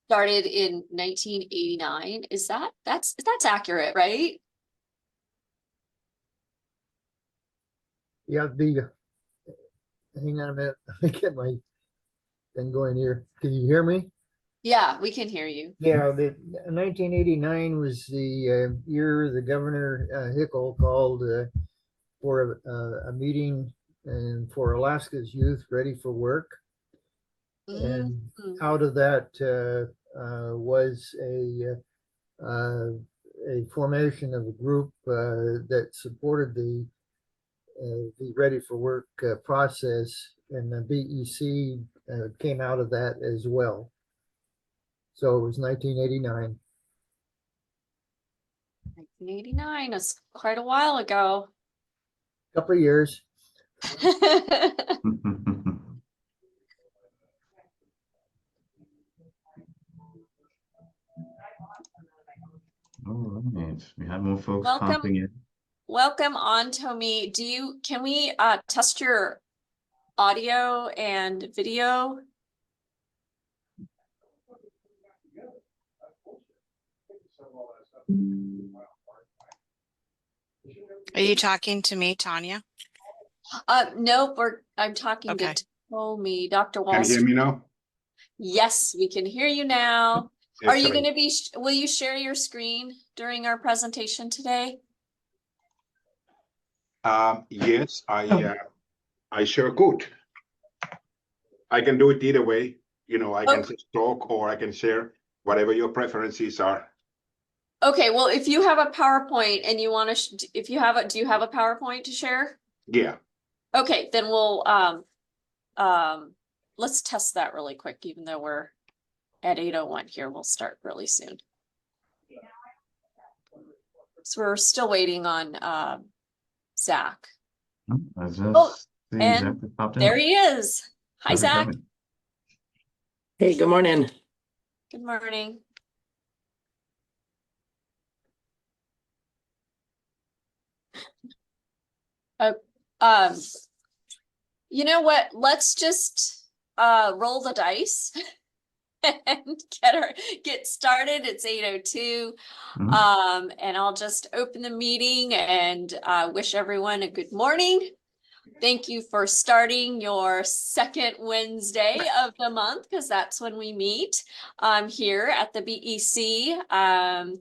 started in 1989. That's accurate, right? Yeah, hang on a minute. Let me get my thing going here. Can you hear me? Yeah, we can hear you. Yeah, the 1989 was the year the governor Hickel called for a meeting and for Alaska's youth ready for work. And Mhm. out of that was a formation of a group that supported the ready for work process, and the BEC came out of that as well. So it was 1989. 1989, that's quite a while ago. Couple of years. All right, we have more folks Welcome. popping in. Welcome on, Tomi. Can we test your audio and video? Are you talking to me, Tanya? Nope, I'm talking Okay. to Tomi, Dr. Can you hear Wahlstrom. me now? Yes, we can hear you now. Are you going Excellent. to be, will you share your screen during our presentation today? Yes, I sure could. I can do it either way. You know, I can just talk or I can share, whatever your preferences are. Okay, well, if you have a PowerPoint and you want to, if you have do you have a PowerPoint to share? Yeah. Okay, then we'll, let's test that really quick, even though we're at 8:01 here. We'll start really soon. So we're still waiting on, Zach. I just see and Zach that popped in. There he is. Hi, How's it Zach. going? Hey, good morning. Good morning. You know what? Let's just roll the dice and get started. It's 8:02. And I'll just open the meeting and wish everyone a good morning. Thank you for starting your second Wednesday of the month, because that's when we meet here at the BEC.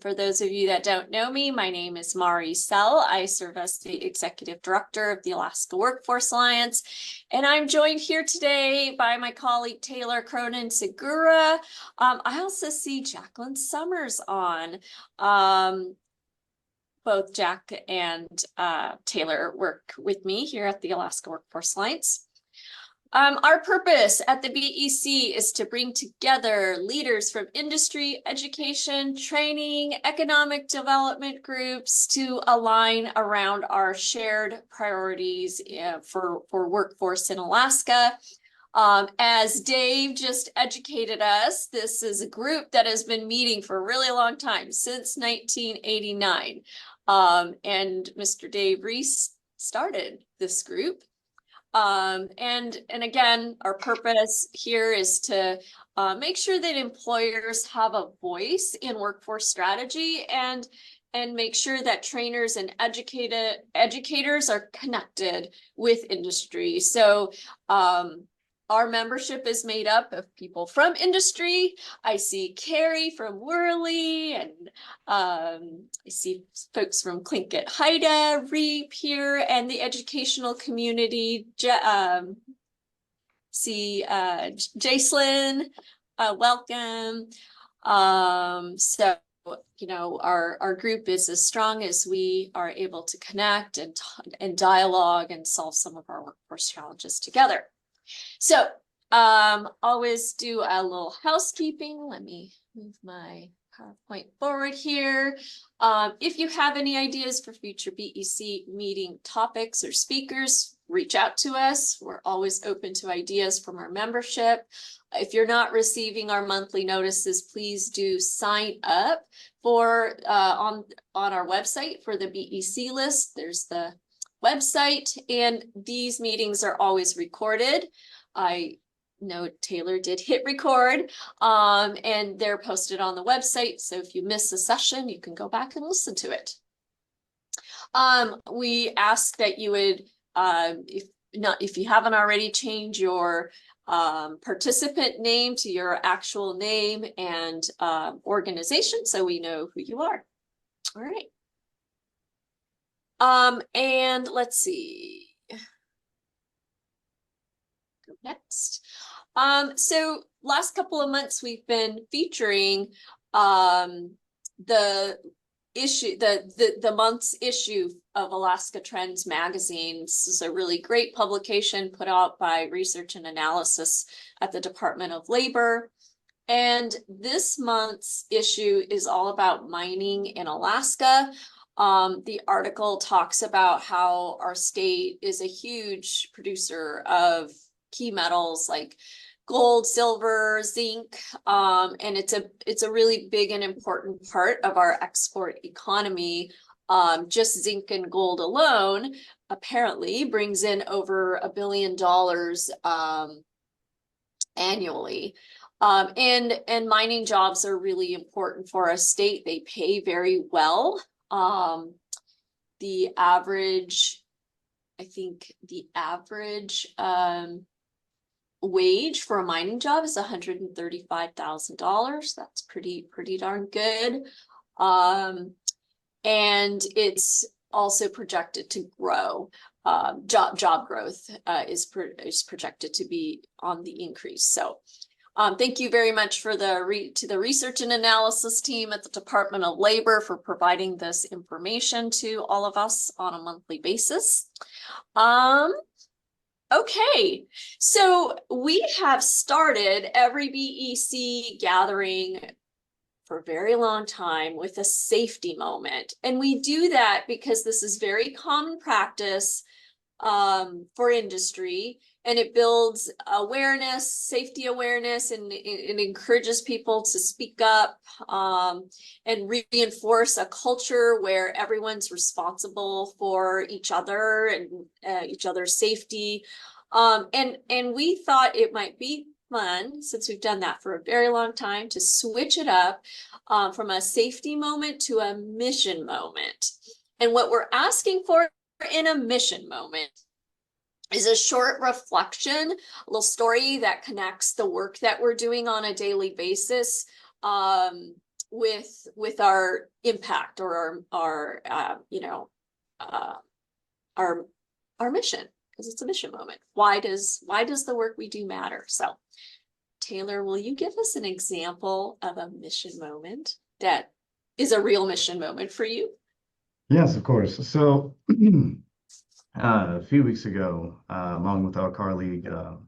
For those of you that don't know me, my name is Mari Sell. I serve as the Executive Director of the Alaska Workforce Alliance, and I'm joined here today by my colleague Taylor Cronin Segura. I also see Jacqueline Summers on. Both Jack and Taylor work with me here at the Alaska Workforce Alliance. Our purpose at the BEC is to bring together leaders from industry, education, training, economic development groups to align around our shared priorities for workforce in Alaska. As Dave just educated us, this is a group that has been meeting for a really long time, since 1989. And Mr. Dave Reese started this group. And again, our purpose here is to make sure that employers have a voice in workforce strategy, and make sure that trainers and educators are connected with industry. So our membership is made up of people from industry. I see Carrie from Worley, and I see folks from Tlingit Haida, Reap here, and the educational community. See Jacelyn, welcome. So, you know, our group is as strong as we are able to connect and dialogue and solve some of our workforce challenges together. So always do a little housekeeping. Let me move my PowerPoint forward here. If you have any ideas for future BEC meeting topics or speakers, reach out to us. We're always open to ideas from our membership. If you're not receiving our monthly notices, please do sign up for on our website for the BEC list. There's the website, and these meetings are always recorded. I know Taylor did hit record, and they're posted on the website. So if you miss a session, you can go back and listen to it. We ask that you would, if you haven't already, change your participant name to your actual name and organization, so we know who you are. All right. And let's see. Go next. So last couple of months we've been featuring the month's issue of Alaska Trends magazine. This is a really great publication put out by Research and Analysis at the Department of Labor. And this month's issue is all about mining in Alaska. The article talks about how our state is a huge producer of key metals like gold, silver, zinc, and it's a really big and important part of our export economy. Just zinc and gold alone apparently brings in over $1 billion annually. And mining jobs are really important for our state. They pay very well. The average, I think the average wage for a mining job is $135,000. That's pretty darn good. And it's also projected to grow. Job growth is projected to be on the increase. So thank you very much for to the research and analysis team at the Department of Labor for providing this information to all of us on a monthly basis. Okay, so we have started every BEC gathering for a very long time with a safety moment. And we do that because this is very common practice for industry, and it builds awareness, safety awareness, and it encourages people to speak up and reinforce a culture where everyone's responsible for each other and each other's safety. And we thought it might be fun, since we've done that for a very long time, to switch it up from a safety moment to a mission moment. And what we're asking for in a mission moment is a short reflection, a little story that connects the work that we're doing on a daily basis with our impact or our mission, because it's a mission moment. Why does the work we do matter? So Taylor, will you give us an example of a mission moment that is a real mission moment for you? Yes, of course. So a few weeks ago, along with our colleague,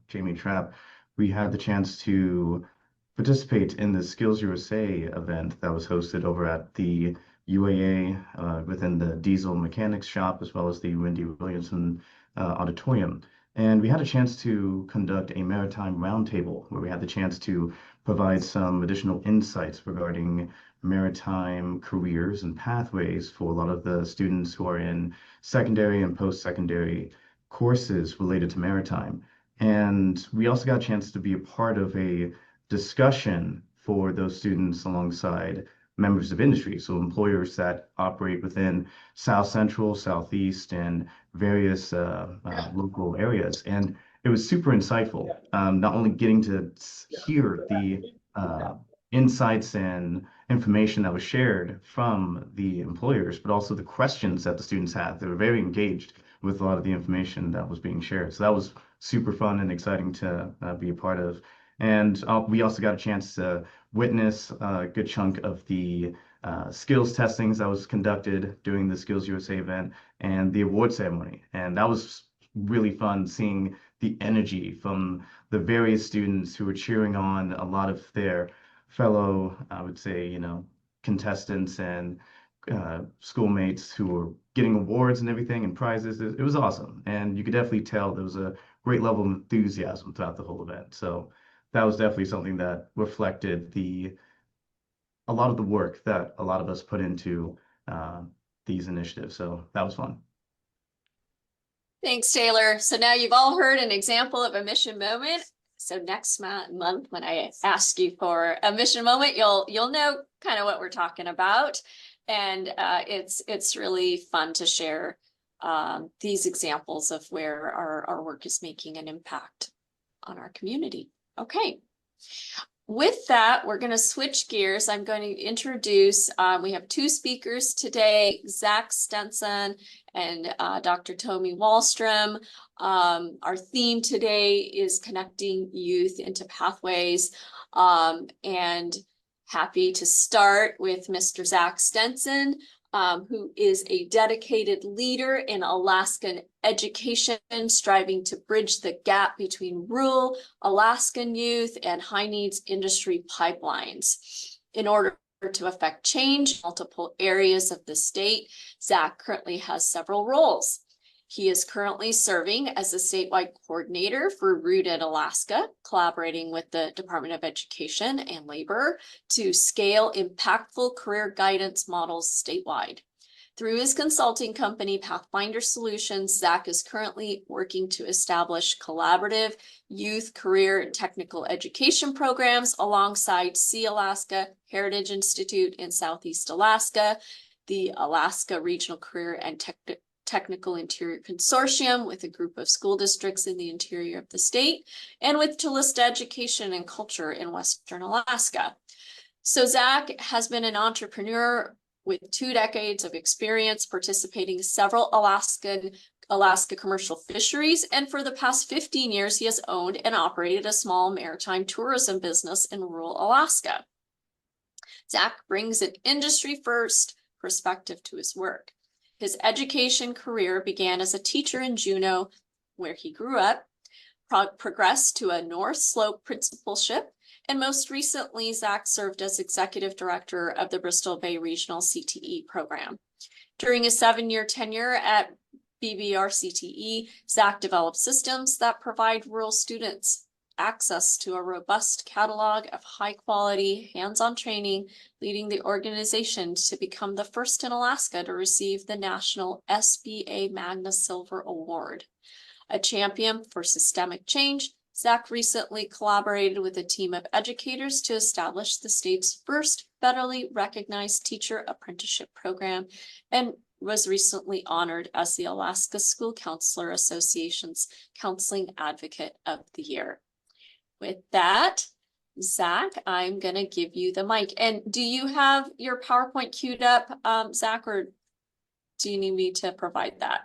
Jamie Trapp, we had the chance to participate in the Skills USA event that was hosted over at the UAA within the Diesel Mechanics Shop, as well as the Wendy Williamson Auditorium. And we had a chance to conduct a maritime roundtable where we had the chance to provide some additional insights regarding maritime careers and pathways for a lot of the students who are in secondary and post-secondary courses related to maritime. And we also got a chance to be a part of a discussion for those students alongside members of industry, so employers that operate within South Central, Southeast, and various local areas. And it was super insightful, not only getting to hear the insights and information that was shared from the employers, but also the questions that the students had. They were very engaged with a lot of the information that was being shared. So that was super fun and exciting to be a part of. And we also got a chance to witness a good chunk of the skills testings that was conducted during the Skills USA event and the award ceremony. And that was really fun, seeing the energy from the various students who were cheering on a lot of their fellow, I would say, contestants and schoolmates who were getting awards and everything and prizes. It was awesome. And you could definitely tell there was a great level of enthusiasm throughout the whole event. So that was definitely something that reflected a lot of the work that a lot of us put into these initiatives. So that was fun. Thanks, Taylor. So now you've all heard an example of a mission moment. So next month, when I ask you for a mission moment, you'll know kind of what we're talking about. And it's really fun to share these examples of where our work is making an impact on our community. Okay. With that, we're going to switch gears. I'm going to introduce, we have two speakers today, Zach Stenson and Dr. Tomi Wahlstrom. Our theme today is connecting youth into pathways, and happy to start with Mr. Zach Stenson, who is a dedicated leader in Alaskan education, striving to bridge the gap between rural Alaskan youth and high needs industry pipelines. In order to affect change in multiple areas of the state, Zach currently has several roles. He is currently serving as a statewide coordinator for Rooted Alaska, collaborating with the Department of Education and Labor to scale impactful career guidance models statewide. Through his consulting company, Pathfinder Solutions, Zach is currently working to establish collaborative youth career and technical education programs alongside Sea Alaska Heritage Institute in Southeast Alaska, the Alaska Regional Career and Technical Interior Consortium with a group of school districts in the interior of the state, and with Chalista Education and Culture in Western Alaska. So Zach has been an entrepreneur with 2 decades of experience participating in several Alaska commercial fisheries, and for the past 15 years, he has owned and operated a small maritime tourism business in rural Alaska. Zach brings an industry-first perspective to his work. His education career began as a teacher in Juneau, where he grew up, progressed to a North Slope principalship, and most recently, Zach served as executive director of the Bristol Bay Regional CTE program. During his 7-year tenure at BBR CTE, Zach developed systems that provide rural students access to a robust catalog of high-quality, hands-on training, leading the organization to become the first in Alaska to receive the National SBA Magna Silver Award. A champion for systemic change, Zach recently collaborated with a team of educators to establish the state's first federally recognized teacher apprenticeship program, and was recently honored as the Alaska School Counselor Association's Counseling Advocate of the Year. With that, Zach, I'm going to give you the mic. And do you have your PowerPoint queued up, Zach, or do you need me to provide that?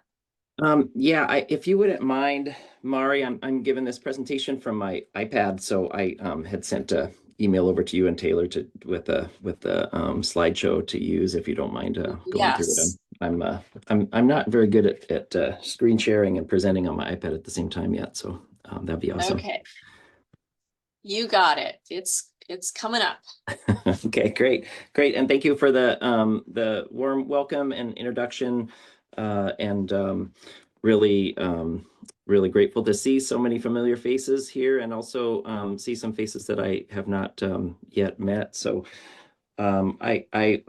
Yeah, if you wouldn't mind, Mari, I'm giving this presentation from my iPad, so I had sent an email over to you and Taylor with the slideshow to use, if you don't mind going through it. I'm not very good at screen sharing and presenting on my iPad at the same time yet, so that'd be awesome. Okay. You got it. It's coming up. Okay, great, and thank you for the warm welcome and introduction, and really grateful to see so many familiar faces here, and also see some faces that I have not yet met. So I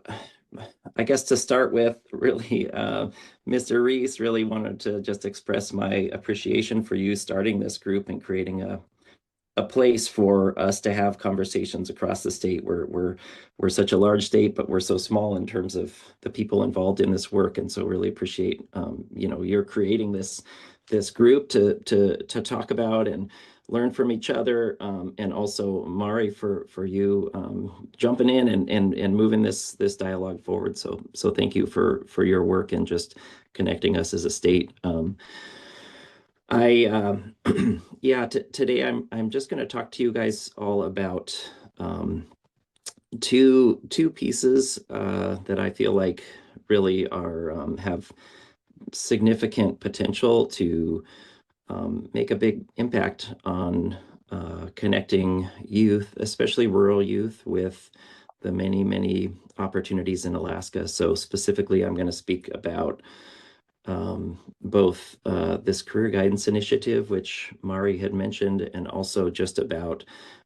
guess to start with, really, Mr. Reese, really wanted to just express my appreciation for you starting this group and creating a place for us to have conversations across the state. We're such a large state, but we're so small in terms of the people involved in this work, and so really appreciate you're creating this group to talk about and learn from each other, and also Mari for you jumping in and moving this dialogue forward. So thank you for your work and just connecting us as a state. Today I'm just going to talk to you guys all about two pieces that I feel like really are have significant potential to make a big impact on connecting youth, especially rural youth, with the many opportunities in Alaska. So specifically, I'm going to speak about both this career guidance initiative, which Mari had mentioned, and also just about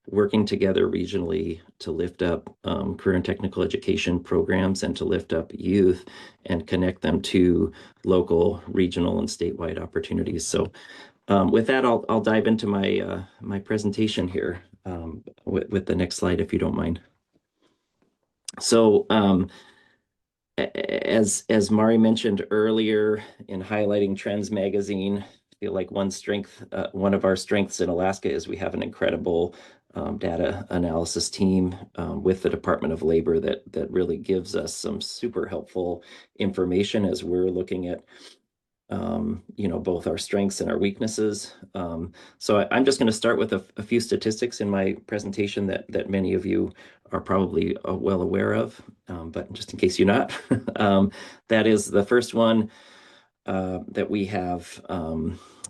working together regionally to lift up career and technical education programs and to lift up youth and connect them to local, regional, and statewide opportunities. So With that, I'll dive into my my presentation here with the next slide, if you don't mind. So as Mari mentioned earlier in highlighting Trends magazine, I feel like one of our strengths in Alaska is we have an incredible data analysis team with the Department of Labor that really gives us some super helpful information as we're looking at both our strengths and our weaknesses. So I'm just going to start with a few statistics in my presentation that many of you are probably well aware of, but just in case you're not, that is the first one, that we have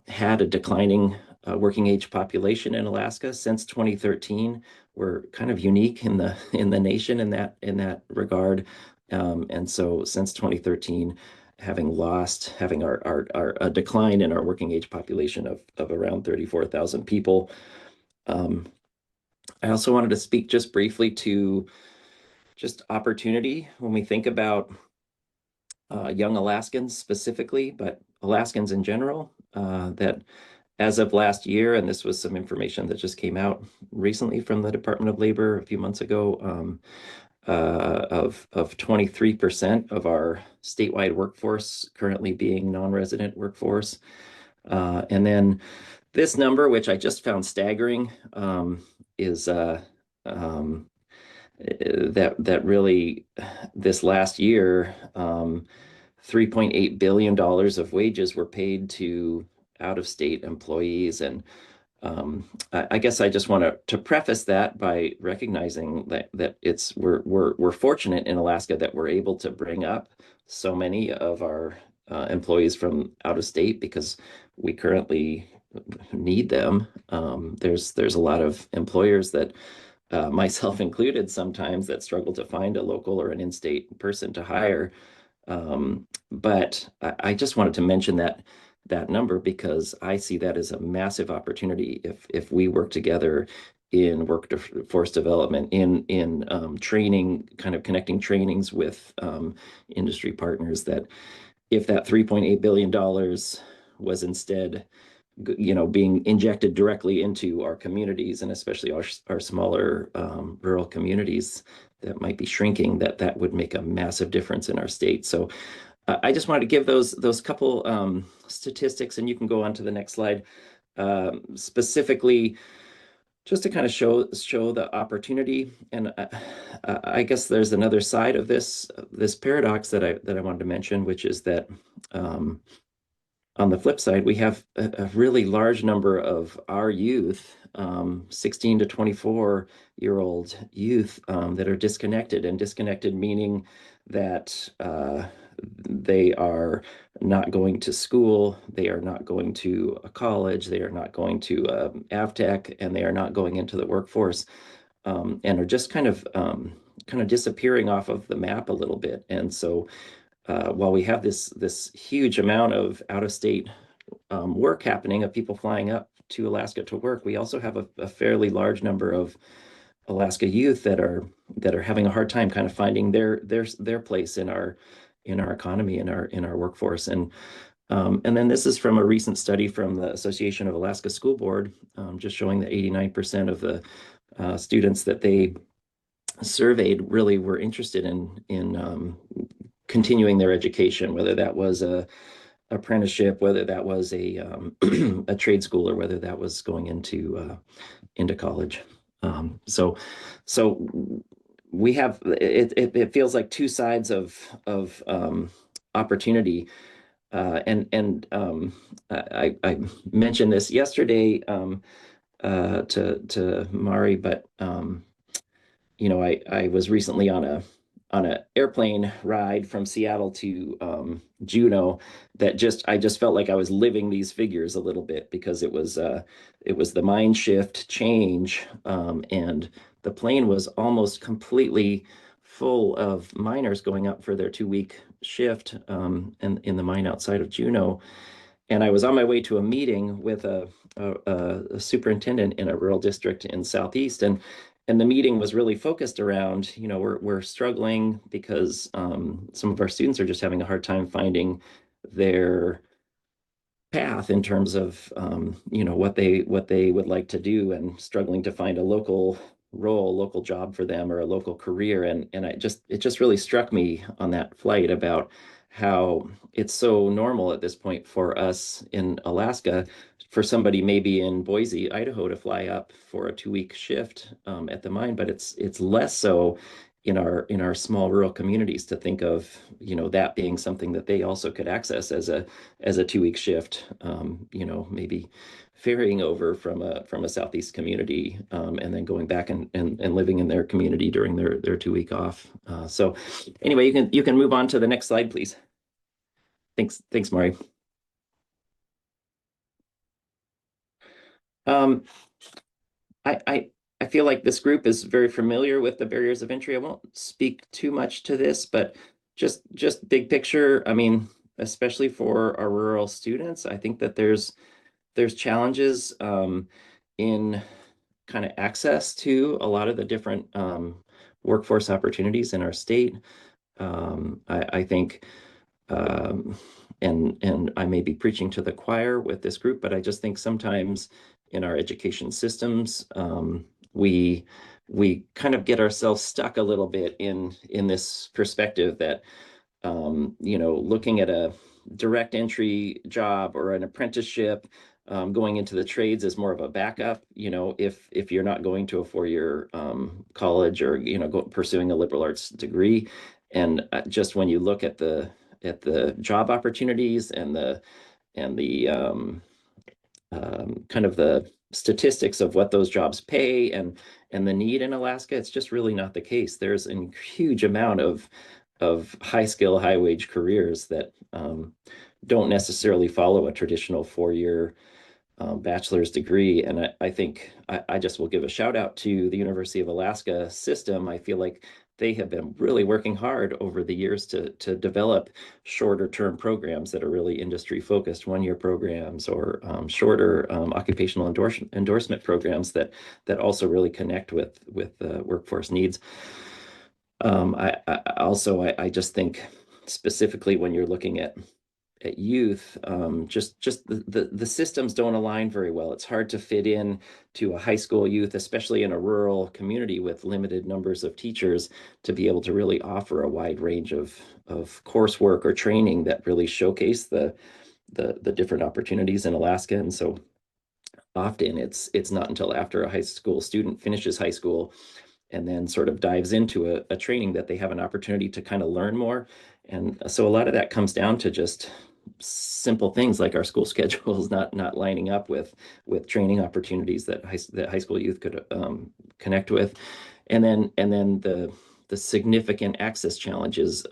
had a declining working age population in Alaska since 2013. We're kind of unique in the nation in that regard, and so since 2013, having a decline in our working age population of around 34,000 people. I also wanted to speak just briefly to just opportunity when we think about young Alaskans specifically, but Alaskans in general, that as of last year, and this was some information that just came out recently from the Department of Labor a few months ago, of 23% of our statewide workforce currently being non-resident workforce. And then this number, which I just found staggering, is that really this last year, $3.8 billion of wages were paid to out-of-state employees. And I guess I just want to preface that by recognizing that we're fortunate in Alaska that we're able to bring up so many of our employees from out of state because we currently need them. There's a lot of employers that, myself included, sometimes that struggle to find a local or an in-state person to hire. But I just wanted to mention that number because I see that as a massive opportunity if we work together in workforce development, in training, kind of connecting trainings with industry partners, that if that $3.8 billion was instead being injected directly into our communities, and especially our smaller rural communities that might be shrinking, that would make a massive difference in our state. So I just wanted to give those couple statistics, and you can go on to the next slide, specifically just to kind of show the opportunity. And I guess there's another side of this paradox that I wanted to mention, which is that on the flip side, we have a really large number of our youth, 16 to 24-year-old youth, that are disconnected meaning that they are not going to school, they are not going to a college, they are not going to AvTech, and they are not going into the workforce, and are just kind of disappearing off of the map a little bit. And so while we have this huge amount of out-of-state work happening, of people flying up to Alaska to work, we also have a fairly large number of Alaska youth that are having a hard time kind of finding their place in our economy, in our workforce. And then this is from a recent study from the Association of Alaska School Board, just showing that 89% of the students that they surveyed really were interested in continuing their education, whether that was a apprenticeship, whether that was a a trade school, or whether that was going into college. So we have it feels like two sides of opportunity, and I mentioned this yesterday to Mari, but I was recently on an airplane ride from Seattle to Juneau that I just felt like I was living these figures a little bit, because it was the mind shift change, and the plane was almost completely full of miners going up for their 2-week shift in the mine outside of Juneau. And I was on my way to a meeting with a superintendent in a rural district in Southeast, and the meeting was really focused around, we're struggling because some of our students are just having a hard time finding their path in terms of what they would like to do, and struggling to find a local role, local job for them, or a local career. And it just really struck me on that flight about how it's so normal at this point for us in Alaska, for somebody maybe in Boise, Idaho, to fly up for a 2-week shift at the mine, but it's less so in our small rural communities to think of that being something that they also could access as a 2-week shift, maybe ferrying over from a southeast community, and then going back and living in their community during their 2-week off. So anyway, you can move on to the next slide, please. Thanks, Mari. I feel like this group is very familiar with the barriers of entry. I won't speak too much to this, but just big picture, I mean, especially for our rural students, I think that there's challenges in kind of access to a lot of the different workforce opportunities in our state. I think, and I may be preaching to the choir with this group, but I just think sometimes in our education systems, we kind of get ourselves stuck a little bit in this perspective that looking at a direct entry job or an apprenticeship, going into the trades is more of a backup, if you're not going to a 4-year college, or pursuing a liberal arts degree. And just when you look at the job opportunities and the kind of the statistics of what those jobs pay and the need in Alaska, it's just really not the case. There's a huge amount of high skill, high wage careers that don't necessarily follow a traditional 4-year bachelor's degree. And I think I just will give a shout out to the University of Alaska system. I feel like they have been really working hard over the years to develop shorter term programs that are really industry focused, 1-year programs, or shorter occupational endorsement programs that also really connect with workforce needs. I just think specifically when you're looking at youth, just the systems don't align very well. It's hard to fit in to a high school youth, especially in a rural community with limited numbers of teachers, to be able to really offer a wide range of coursework or training that really showcase the different opportunities in Alaska. And so often it's not until after a high school student finishes high school and then sort of dives into a training that they have an opportunity to kind of learn more. And so a lot of that comes down to just simple things like our school schedules not lining up with training opportunities that high school youth could connect with, and then the significant access challenges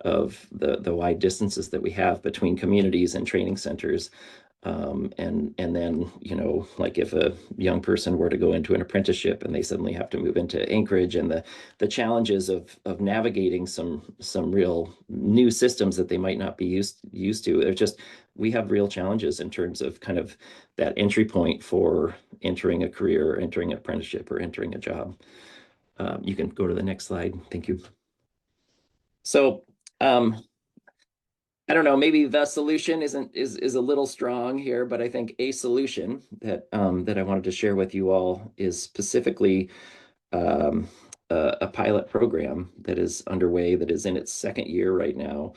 of the wide distances that we have between communities and training centers. And then, like if a young person were to go into an apprenticeship and they suddenly have to move into Anchorage, and the challenges of navigating some real new systems that they might not be used to. We have real challenges in terms of kind of that entry point for entering a career, entering an apprenticeship, or entering a job. You can go to the next slide. Thank you. So, I don't know, maybe the solution is a little strong here, but I think a solution that I wanted to share with you all is specifically a pilot program that is underway, that is in its 2nd year right now.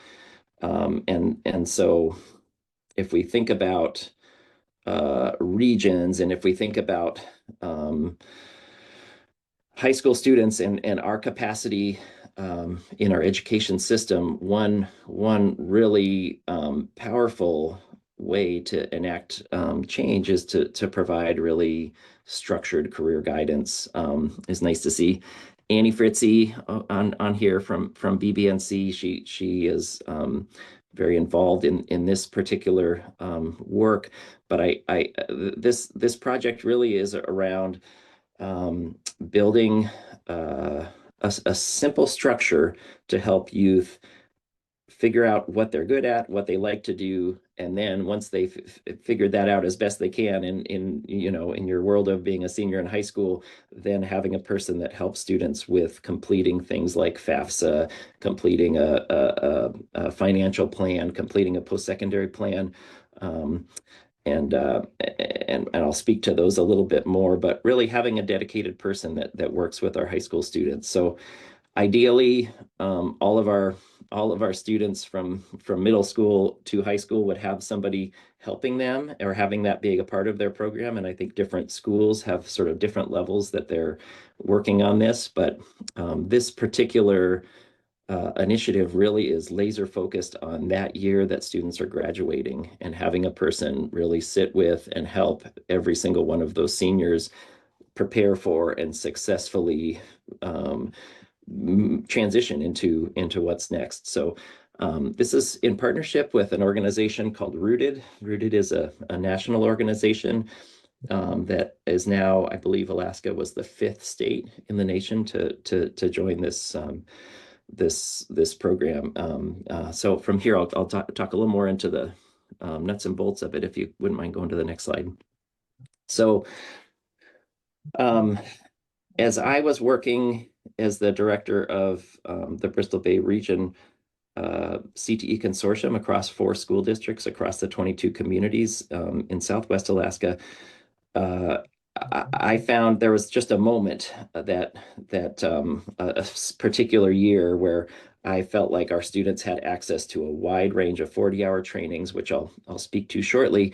And so if we think about regions, and if we think about high school students and our capacity in our education system, one really powerful way to enact change is to provide really structured career guidance. It's nice to see Annie Fritzy on here from BBNC. She is very involved in this particular work, but this project really is around building a simple structure to help youth figure out what they're good at, what they like to do, and then once they've figured that out as best they can in your world of being a senior in high school, then having a person that helps students with completing things like FAFSA, completing a financial plan, completing a post-secondary plan, And I'll speak to those a little bit more, but really having a dedicated person that works with our high school students. So ideally, all of our students from middle school to high school would have somebody helping them or having that being a part of their program. And I think different schools have sort of different levels that they're working on this, but this particular initiative really is laser focused on that year that students are graduating, and having a person really sit with and help every single one of those seniors prepare for and successfully transition into what's next. So this is in partnership with an organization called Rooted. Rooted is a national organization that is now, I believe Alaska was the 5th state in the nation to join this this program. So from here, I'll talk a little more into the nuts and bolts of it, if you wouldn't mind going to the next slide. So as I was working as the director of the Bristol Bay Region CTE consortium across 4 school districts across the 22 communities in Southwest Alaska, I found there was just a moment that a particular year where I felt like our students had access to a wide range of 40-hour trainings, which I'll speak to shortly.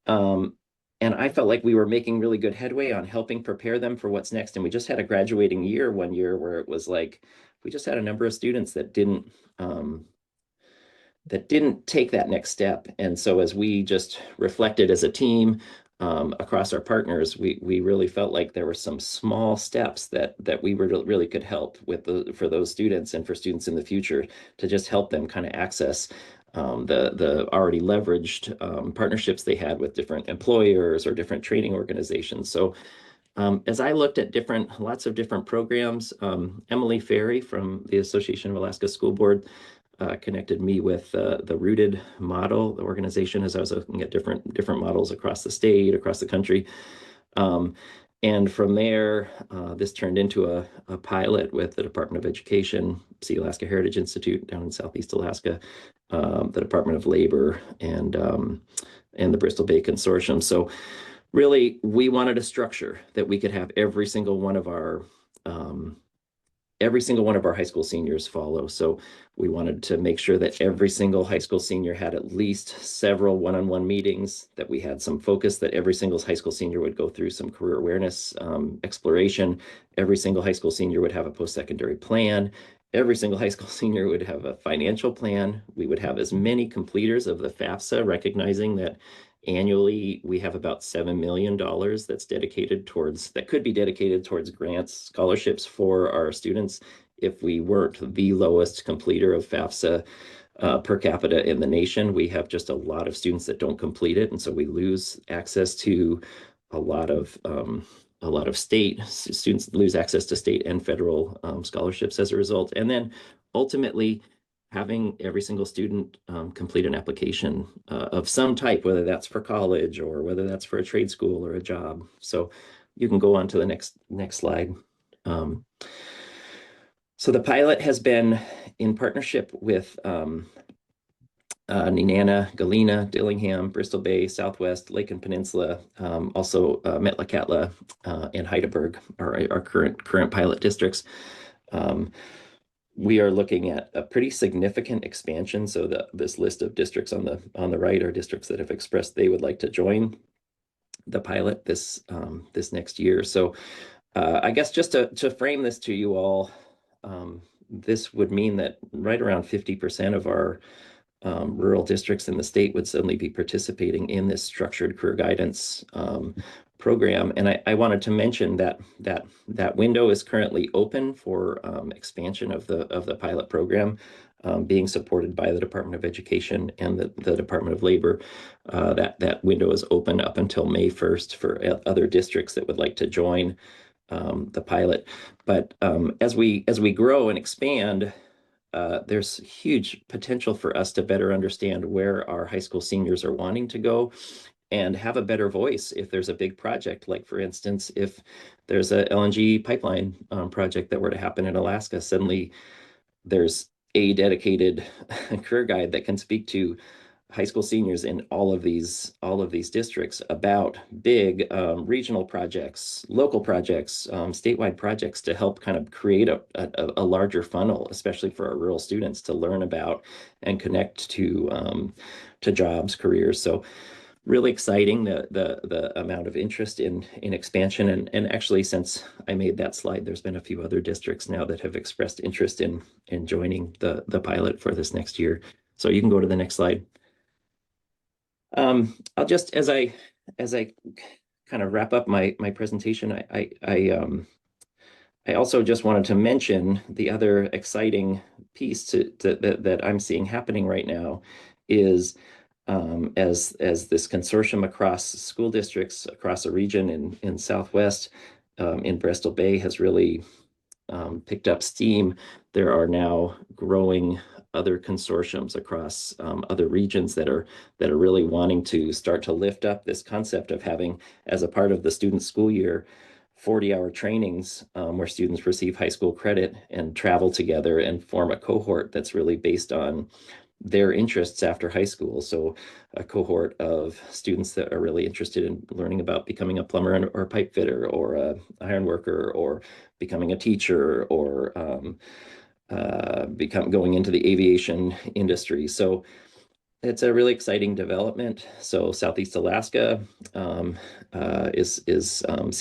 And I felt like we were making really good headway on helping prepare them for what's next. And we just had a graduating year one year where it was like, we just had a number of students that didn't take that next step. And so as we just reflected as a team across our partners, we really felt like there were some small steps that we really could help with for those students and for students in the future to just help them kind of access the already leveraged partnerships they had with different employers or different training organizations. So as I looked at lots of different programs, Emily Ferry from the Association of Alaska School Board connected me with the Rooted model, the organization, as I was looking at different models across the state, across the country. And from there, this turned into a pilot with the Department of Education, the Alaska Heritage Institute down in Southeast Alaska, the Department of Labor, and the Bristol Bay Consortium. So really, we wanted a structure that we could have every single one of our high school seniors follow. So we wanted to make sure that every single high school senior had at least several one-on-one meetings, that we had some focus, that every single high school senior would go through some career awareness exploration. Every single high school senior would have a post-secondary plan. Every single high school senior would have a financial plan. We would have as many completers of the FAFSA, recognizing that annually we have about $7 million that could be dedicated towards grants, scholarships for our students if we weren't the lowest completer of FAFSA per capita in the nation. We have just a lot of students that don't complete it, and so we lose access to a lot of state students, lose access to state and federal scholarships as a result. And then ultimately having every single student complete an application of some type, whether that's for college or whether that's for a trade school or a job. So you can go on to the next slide. So the pilot has been in partnership with Nenana, Galena, Dillingham, Bristol Bay, Southwest, Lake and Peninsula, also Metlakatla and Heidelberg are our current pilot districts. We are looking at a pretty significant expansion. So this list of districts on the right are districts that have expressed they would like to join the pilot this next year. So I guess just to frame this to you all, this would mean that right around 50% of our rural districts in the state would suddenly be participating in this structured career guidance program. And I wanted to mention that window is currently open for expansion of the pilot program, being supported by the Department of Education and the Department of Labor. That window is open up until May 1st for other districts that would like to join the pilot. But as we grow and expand, there's huge potential for us to better understand where our high school seniors are wanting to go and have a better voice if there's a big project. Like, for instance, if there's a LNG pipeline project that were to happen in Alaska, suddenly there's a dedicated career guide that can speak to high school seniors in all of these districts about big regional projects, local projects, statewide projects to help kind of create a larger funnel, especially for our rural students to learn about and connect to jobs, careers. So really exciting, the amount of interest in expansion, and actually, since I made that slide, there's been a few other districts now that have expressed interest in joining the pilot for this next year. So you can go to the next slide. I'll just, as I kind of wrap up my presentation, I also just wanted to mention the other exciting piece that I'm seeing happening right now is as this consortium across school districts across a region in Southwest in Bristol Bay has really picked up steam. There are now growing other consortiums across other regions that are really wanting to start to lift up this concept of having, as a part of the student school year, 40-hour trainings where students receive high school credit and travel together and form a cohort that's really based on their interests after high school. So a cohort of students that are really interested in learning about becoming a plumber or a pipe fitter or a iron worker or becoming a teacher or going into the aviation industry. So it's a really exciting development. So Southeast Alaska Sea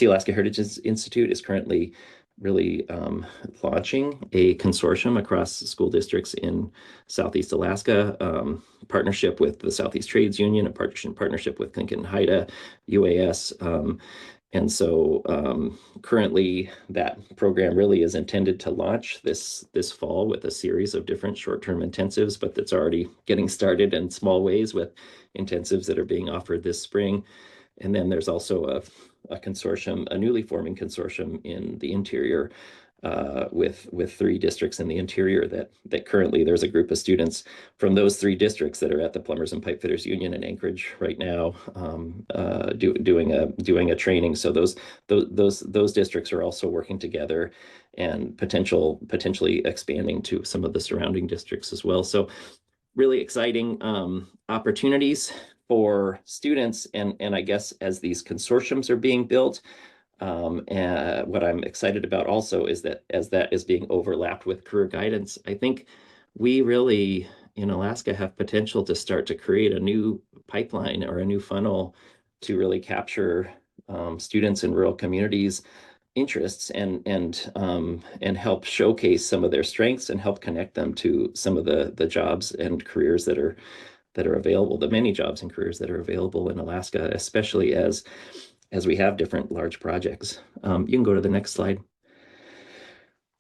Alaska Heritage Institute is currently really launching a consortium across school districts in Southeast Alaska, partnership with the Southeast Trades Union, a partnership with Lincoln Haida, UAS. And so currently that program really is intended to launch this fall with a series of different short-term intensives, but that's already getting started in small ways with intensives that are being offered this spring. And then there's also a consortium, a newly forming consortium in the interior with 3 districts in the interior that currently there's a group of students from those 3 districts that are at the Plumbers and Pipe Fitters Union in Anchorage right now doing a training. So those districts are also working together and potentially expanding to some of the surrounding districts as well. So really exciting opportunities for students, and I guess as these consortiums are being built, and what I'm excited about also is that as that is being overlapped with career guidance, I think we really in Alaska have potential to start to create a new pipeline or a new funnel to really capture students in rural communities' interests and help showcase some of their strengths and help connect them to some of the jobs and careers that are available, the many jobs and careers that are available in Alaska, especially as we have different large projects. You can go to the next slide.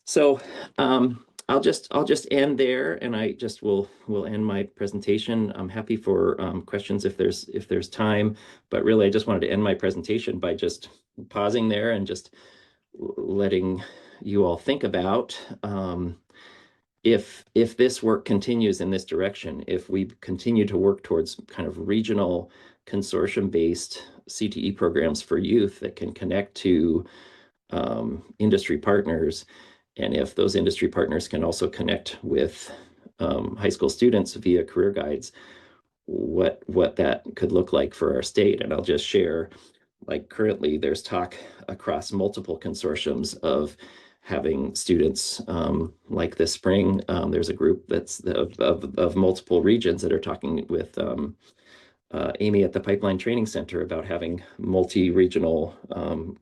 So I'll just end there, and I just will end my presentation. I'm happy for questions if there's time, but really I just wanted to end my presentation by just pausing there and just letting you all think about if this work continues in this direction, if we continue to work towards kind of regional consortium-based CTE programs for youth that can connect to industry partners, and if those industry partners can also connect with high school students via career guides, what that could look like for our state. And I'll just share, like currently there's talk across multiple consortiums of having students like this spring. There's a group that's of multiple regions that are talking with Amy at the Pipeline Training Center about having multi-regional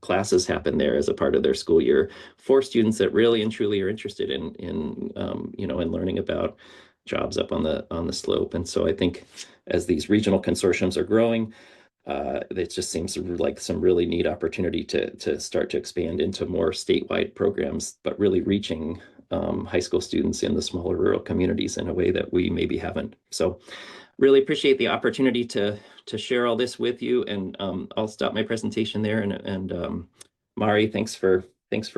classes happen there as a part of their school year for students that really and truly are interested in learning about jobs up on the slope. And so I think as these regional consortiums are growing, it just seems like some really neat opportunity to start to expand into more statewide programs, but really reaching high school students in the smaller rural communities in a way that we maybe haven't. So really appreciate the opportunity to share all this with you, and I'll stop my presentation there. And Mari, thanks for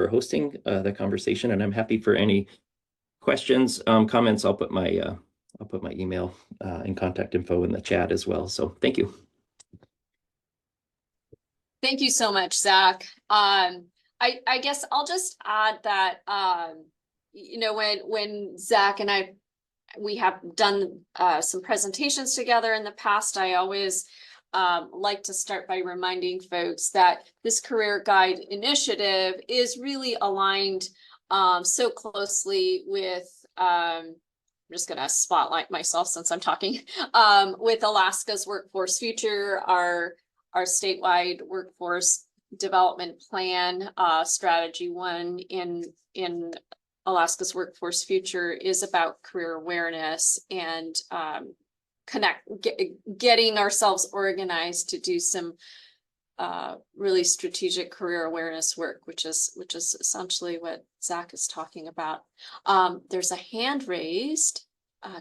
hosting the conversation, and I'm happy for any questions, comments. I'll put my email and contact info in the chat as well. So thank you. Thank you so much, Zach. I guess I'll just add that when Zach and I we have done some presentations together in the past. I always like to start by reminding folks that this career guide initiative is really aligned so closely with I'm just going to spotlight myself since I'm talking with Alaska's Workforce Future, our statewide workforce development plan. Strategy 1 in Alaska's Workforce Future is about career awareness and getting ourselves organized to do some really strategic career awareness work, which is essentially what Zach is talking about. There's a hand raised.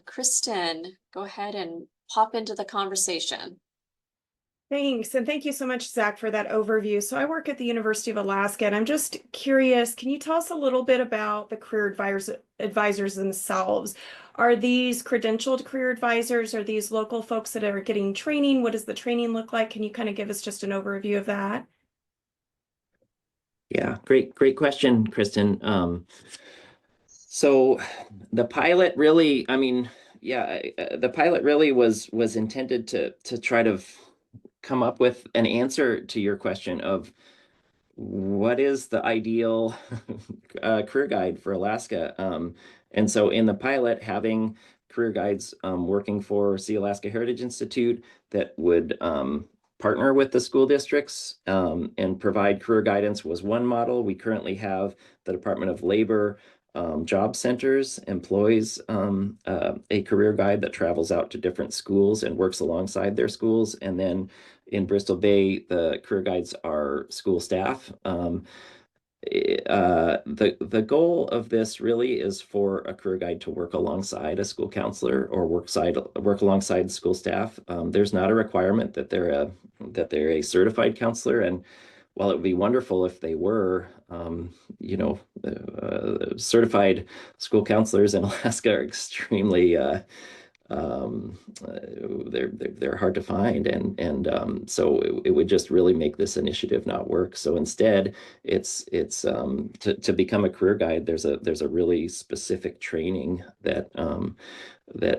Kristen, go ahead and pop into the conversation. Thanks. And thank you so much, Zach, for that overview. So I work at the University of Alaska, and I'm just curious, can you tell us a little bit about the career advisors themselves? Are these credentialed career advisors? Are these local folks that are getting training? What does the training look like? Can you kind of give us just an overview of that? Yeah, great question, Kristen. So the pilot really, I mean, yeah, the pilot really was intended to try to come up with an answer to your question of what is the ideal career guide for Alaska. And so in the pilot, having career guides working for the Alaska Heritage Institute that would partner with the school districts and provide career guidance was one model. We currently have the Department of Labor job centers employs a career guide that travels out to different schools and works alongside their schools. And then in Bristol Bay, the career guides are school staff. The goal of this really is for a career guide to work alongside a school counselor or work alongside school staff. There's not a requirement that they're a certified counselor, and while it would be wonderful if they were, certified school counselors in Alaska are extremely they're hard to find, and so it would just really make this initiative not work. So instead, it's to become a career guide. There's a really specific training that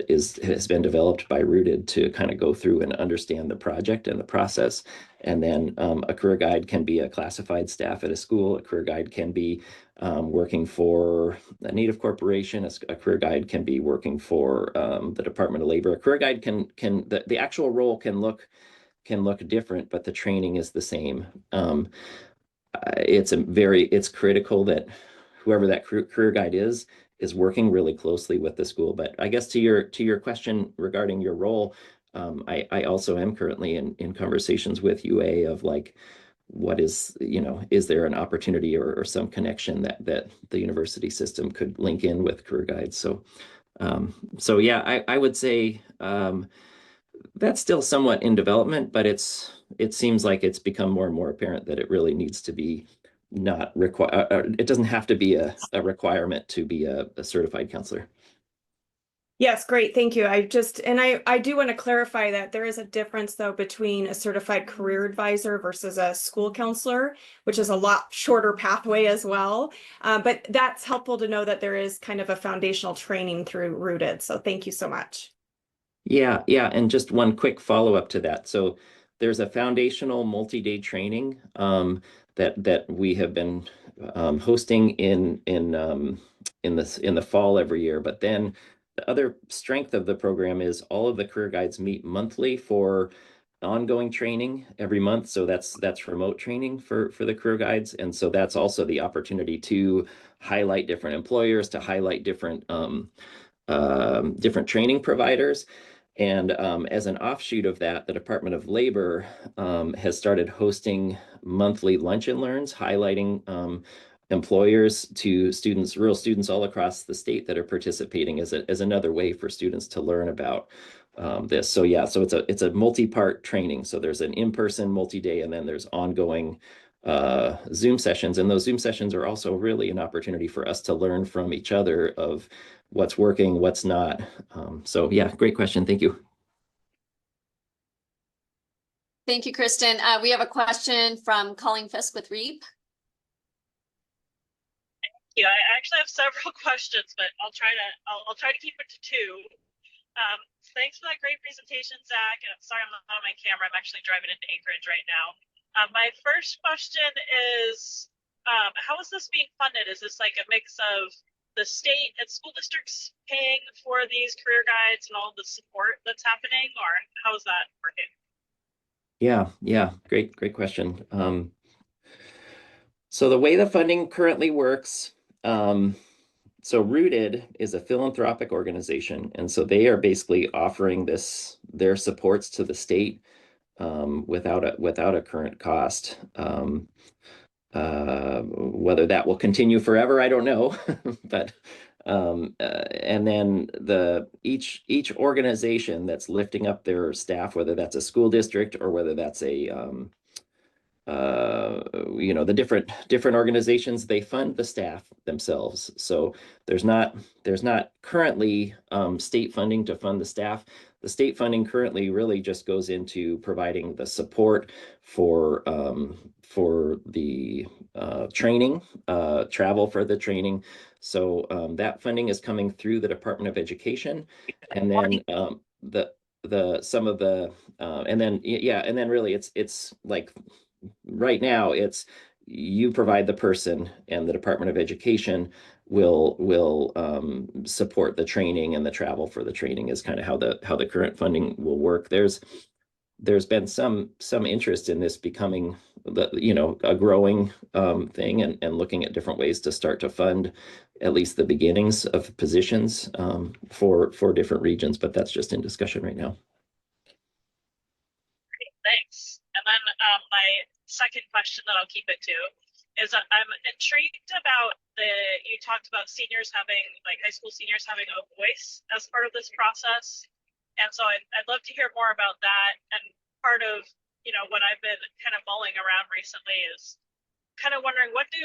has been developed by Rooted to kind of go through and understand the project and the process. And then a career guide can be a classified staff at a school. A career guide can be working for a Native corporation. A career guide can be working for the Department of Labor. A career guide the actual role can look different, but the training is the same. It's critical that whoever that career guide is working really closely with the school. But I guess to your question regarding your role, I also am currently in conversations with UA of like, what is there an opportunity or some connection that the university system could link in with career guides? So yeah, I would say that's still somewhat in development, but it seems like it's become more and more apparent that it really needs to be not it doesn't have to be a requirement to be a certified counselor. Yes, great. Thank you. I do want to clarify that there is a difference though between a certified career advisor versus a school counselor, which is a lot shorter pathway as well. But that's helpful to know that there is kind of a foundational training through Rooted. So thank you so much. Yeah. And just one quick follow-up to that. So there's a foundational multi-day training that we have been hosting in the fall every year. But then the other strength of the program is all of the career guides meet monthly for ongoing training every month. So that's remote training for the career guides. And so that's also the opportunity to highlight different employers, to highlight different training providers. And as an offshoot of that, the Department of Labor has started hosting monthly lunch and learns, highlighting employers to students, rural students all across the state that are participating as another way for students to learn about this. So yeah, so it's a multi-part training. So there's an in-person multi-day, and then there's ongoing Zoom sessions. And those Zoom sessions are also really an opportunity for us to learn from each other of what's working, what's not. So yeah, great question. Thank you. Thank you, Kristen. We have a question from Colleen Fisk with REAP. you. I actually have several questions, but I'll try to keep it to two. Thanks for that great presentation, Zach. And I'm sorry I'm not on my camera. I'm actually driving into Anchorage right now. My first question is, how is this being funded? Is this like a mix of the state and school districts paying for these career guides and all the support that's happening, or how is that working? Yeah, great question. So the way the funding currently works, so Rooted is a philanthropic organization, and so they are basically offering their supports to the state without a current cost. Whether that will continue forever, I don't know. But and then each organization that's lifting up their staff, whether that's a school district or whether that's a the different organizations, they fund the staff themselves. So there's not currently state funding to fund the staff. The state funding currently really just goes into providing the support for the training, travel for the training. So that funding is coming through the Department of Education, and then some of the and then really it's like right now it's you provide the person, and the Department of Education will support the training, and the travel for the training is kind of how the current funding will work. There's been some interest in this becoming a growing thing, and looking at different ways to start to fund at least the beginnings of positions for different regions, but that's just in discussion right now. Great, thanks. And then my second question that I'll keep it to is I'm intrigued about you talked about seniors having, like high school seniors having a voice as part of this process. And so I'd love to hear more about that. And part of, what I've been kind of mulling around recently is kind of wondering, what do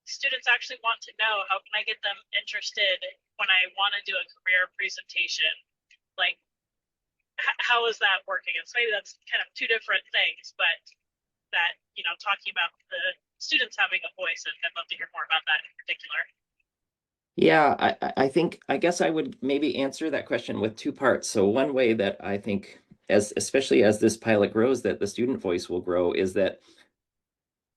students actually want to know? How can I get them interested when I want to do a career presentation? Like, how is that working? And so maybe that's kind of two different things, but that, talking about the students having a voice, and I'd love to hear more about that in particular. Yeah, I guess I would maybe answer that question with two parts. So one way that I think, especially as this pilot grows, that the student voice will grow, is that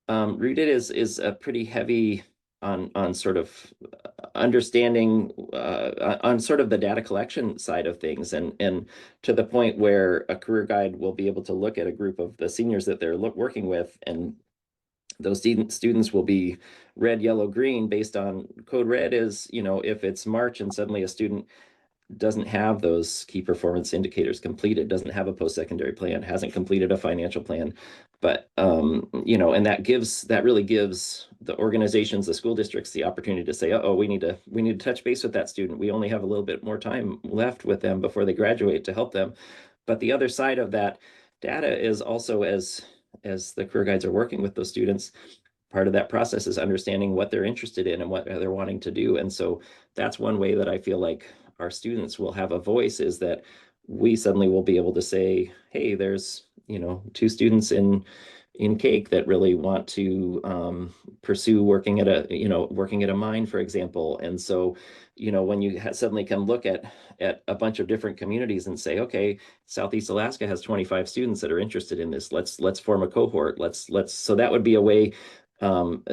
Rooted is a pretty heavy on sort of understanding on sort of the data collection side of things, and to the point where a career guide will be able to look at a group of the seniors that they're working with, and those students will be red, yellow, green based on code red is, if it's March and suddenly a student doesn't have those key performance indicators completed, doesn't have a post-secondary plan, hasn't completed a financial plan. But, and that really gives the organizations, the school districts, the opportunity to say, we need to touch base with that student. We only have a little bit more time left with them before they graduate to help them. But the other side of that data is also, as the career guides are working with those students, part of that process is understanding what they're interested in and what they're wanting to do. And so that's one way that I feel like our students will have a voice, is that we suddenly will be able to say, hey, there's, two students in Cake that really want to pursue working at a mine, for example. And so, when you suddenly can look at a bunch of different communities and say, okay, Southeast Alaska has 25 students that are interested in this. Let's form a cohort. So that would be a way,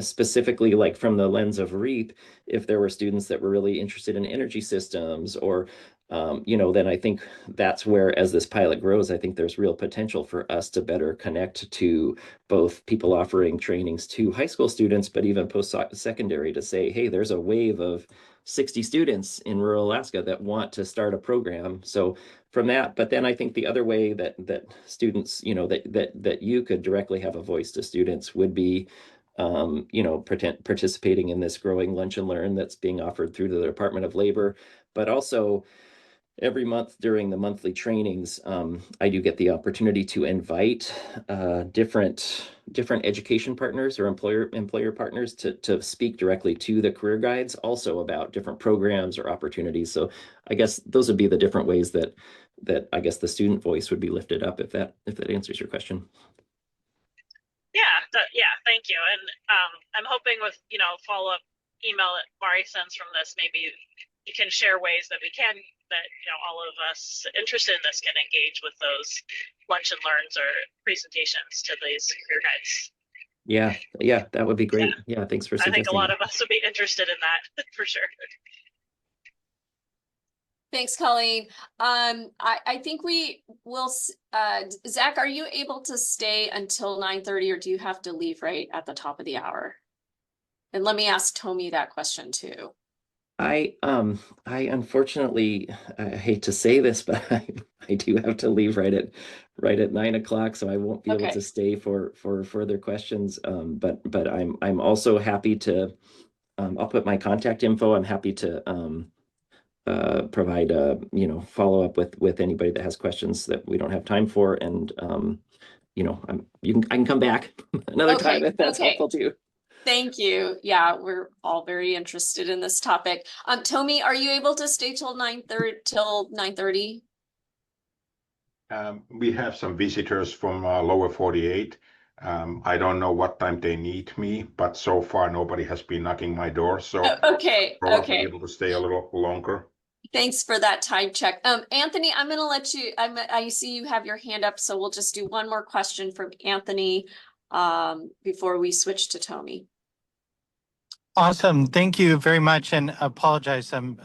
specifically like from the lens of REAP, if there were students that were really interested in energy systems, or then I think that's where, as this pilot grows, I think there's real potential for us to better connect to both people offering trainings to high school students, but even post-secondary, to say, hey, there's a wave of 60 students in rural Alaska that want to start a program. So from that, but then I think the other way that students, that you could directly have a voice to students would be, participating in this growing lunch and learn that's being offered through the Department of Labor, but also every month during the monthly trainings, I do get the opportunity to invite different education partners or employer partners to speak directly to the career guides, also about different programs or opportunities. So I guess those would be the different ways that I guess the student voice would be lifted up, if that answers your question. Yeah, thank you. And I'm hoping with, follow-up email that Mari sends from this, maybe you can share ways that all of us interested in this can engage with those lunch and learns or presentations to these career guides. Yeah, that would be great. Yeah, thanks for I think a suggesting lot that. of us would be interested in that for sure. Thanks, Colleen. I think we will, Zach, are you able to stay until 9:30 or do you have to leave right at the top of the hour? And let me ask Tomi that question too. I unfortunately, I hate to say this, but I do have to leave right at 9 o'clock, so I won't be able Okay. to stay for further questions. But I'm also happy to, I'll put my contact info. I'm happy to provide follow up with anybody that has questions that we don't have time for, and I can come back another time if that's Okay. helpful too. Thank you. Yeah, we're all very interested in this topic. Tomi, are you able to stay till 9:30? We have some visitors from lower 48. I don't know what time they need me, but so far nobody has been knocking my door, so Okay. probably Okay. able to stay a little longer. Thanks for that time check. Anthony, I'm going to let you, I see you have your hand up, so we'll just do one more question from Anthony before we switch to Tomi. Awesome. Thank you very much. And apologize, I'm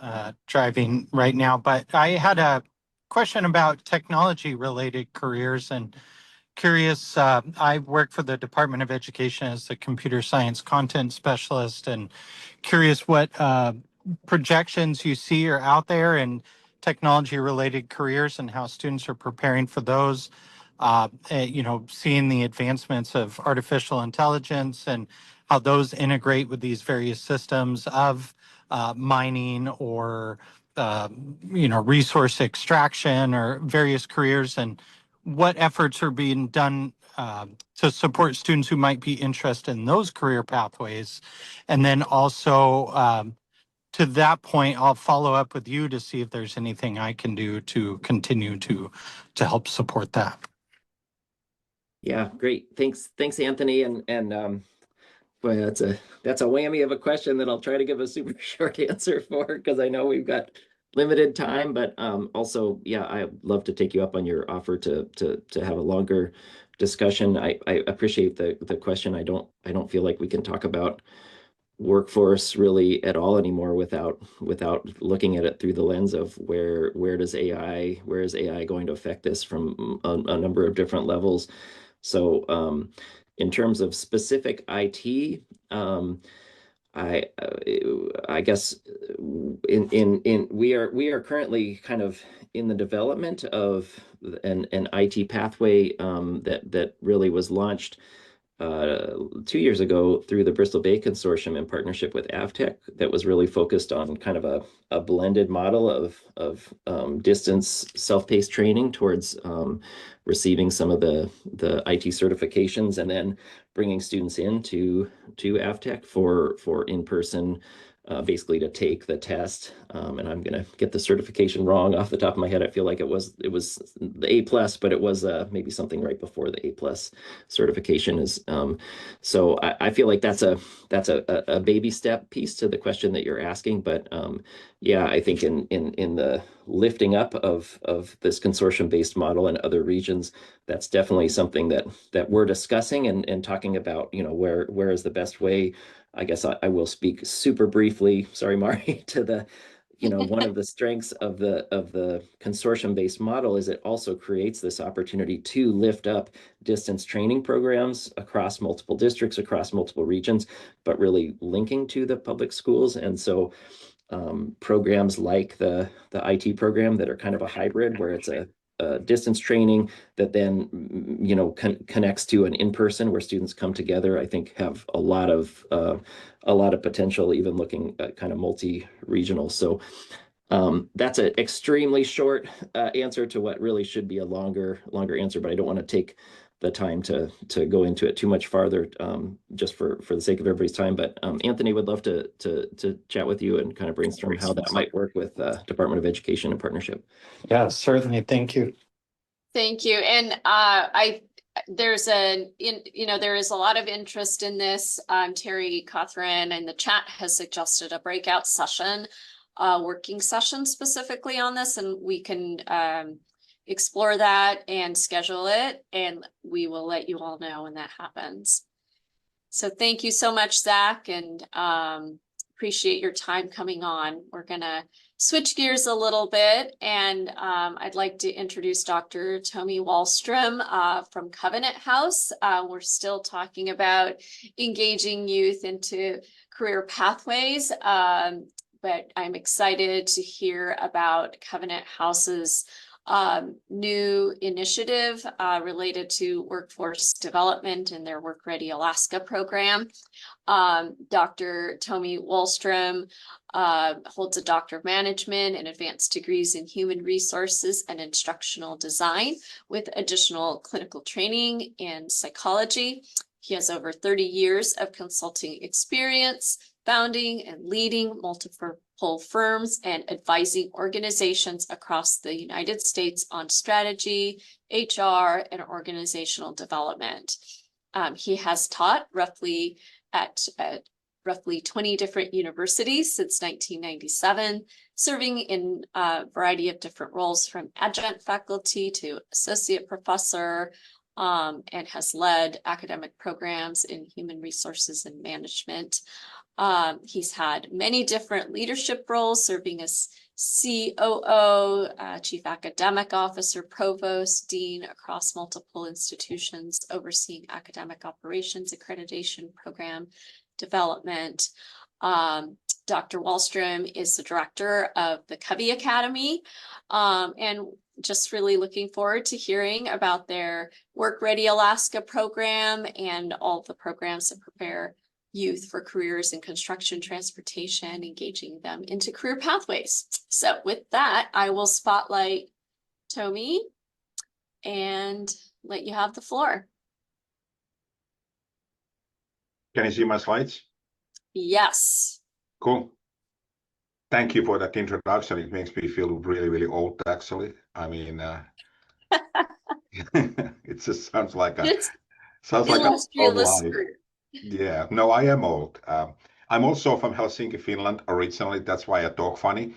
driving right now, but I had a question about technology related careers and curious. I work for the Department of Education as the computer science content specialist, and curious what projections you see are out there in technology related careers and how students are preparing for those. Seeing the advancements of artificial intelligence and how those integrate with these various systems of mining or resource extraction or various careers, and what efforts are being done to support students who might be interested in those career pathways. And then also to that point, I'll follow up with you to see if there's anything I can do to continue to help support that. Yeah, great. Thanks, Anthony. And boy, that's a whammy of a question that I'll try to give a super short answer for, because I know we've got limited time. But also, yeah, I'd love to take you up on your offer to have a longer discussion. I appreciate the question. I don't feel like we can talk about workforce really at all anymore without looking at it through the lens of where is AI going to affect this from a number of different levels. So in terms of specific IT, I guess we are currently kind of in the development of an IT pathway that really was launched 2 years ago through the Bristol Bay Consortium in partnership with AvTech, that was really focused on kind of a blended model of distance self-paced training towards receiving some of the IT certifications, and then bringing students into AvTech for in-person, basically to take the test. And I'm going to get the certification wrong off the top of my head. I feel like it was the A+, but it was maybe something right before the A+ certification is. So I feel like that's a baby step piece to the question that you're asking. But yeah, I think in the lifting up of this consortium-based model in other regions, that's definitely something that we're discussing and talking about. Where is the best way. I guess I will speak super briefly, sorry, Mari, to the, one of the strengths of the consortium-based model is it also creates this opportunity to lift up distance training programs across multiple districts, across multiple regions, but really linking to the public schools. And so programs like the IT program that are kind of a hybrid, where it's a distance training that then connects to an in-person where students come together, I think have a lot of potential, even looking at kind of multi-regional. So that's an extremely short answer to what really should be a longer answer, but I don't want to take the time to go into it too much farther, just for the sake of everybody's time. But Anthony would love to chat with you and kind of brainstorm how that might work with Department of Education in partnership. Yeah, certainly. Thank you. Thank you. And there is a lot of interest in this. Terry Catherine in the chat has suggested a breakout session, working session specifically on this, and we can explore that and schedule it, and we will let you all know when that happens. So thank you so much, Zach, and appreciate your time coming on. We're gonna switch gears a little bit, and I'd like to introduce Dr. Tomi Wahlstrom from Covenant House. We're still talking about engaging youth into career pathways, but I'm excited to hear about Covenant House's new initiative related to workforce development in their Work Ready Alaska program. Dr. Tomi Wahlstrom holds a Doctor of Management and advanced degrees in Human Resources and Instructional Design with additional clinical training in psychology. He has over 30 years of consulting experience, founding and leading multiple firms and advising organizations across the United States on strategy, HR, and organizational development. He has taught roughly at roughly 20 different universities since 1997, serving in a variety of different roles from adjunct faculty to associate professor, and has led academic programs in human resources and management. He's had many different leadership roles, serving as COO, Chief Academic Officer, Provost, Dean across multiple institutions, overseeing academic operations, accreditation, program development. Dr. Wahlstrom is the director of the Covey Academy, and just really looking forward to hearing about their Work Ready Alaska program and all the programs that prepare youth for careers in construction, transportation, engaging them into career pathways. So with that, I will spotlight Tomi and let you have the floor. Can you see my slides? Yes. Cool. Thank you for that introduction. It makes me feel really, really old, actually. I mean, it just sounds like a old life. Yeah, no, I am old. I'm also from Helsinki, Finland, originally. That's why I talk funny.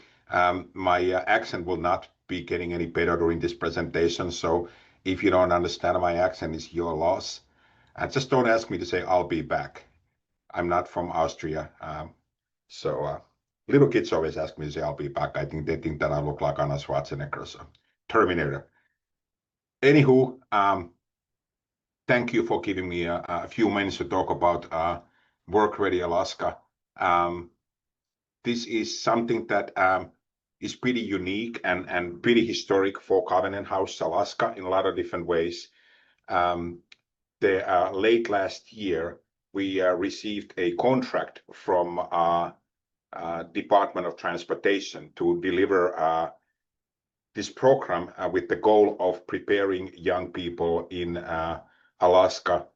My accent will not be getting any better during this presentation. So if you don't understand my accent, it's your loss. And just don't ask me to say, I'll be back. I'm not from Austria. So little kids always ask me to say, I'll be back. I think they think that I look like Arnold Schwarzenegger, so Terminator. Anywho, thank you for giving me a few minutes to talk about Work Ready Alaska. This is something that is pretty unique and pretty historic for Covenant House Alaska in a lot of different ways. Late last year, we received a contract from Department of Transportation to deliver this program with the goal of preparing young people in Alaska,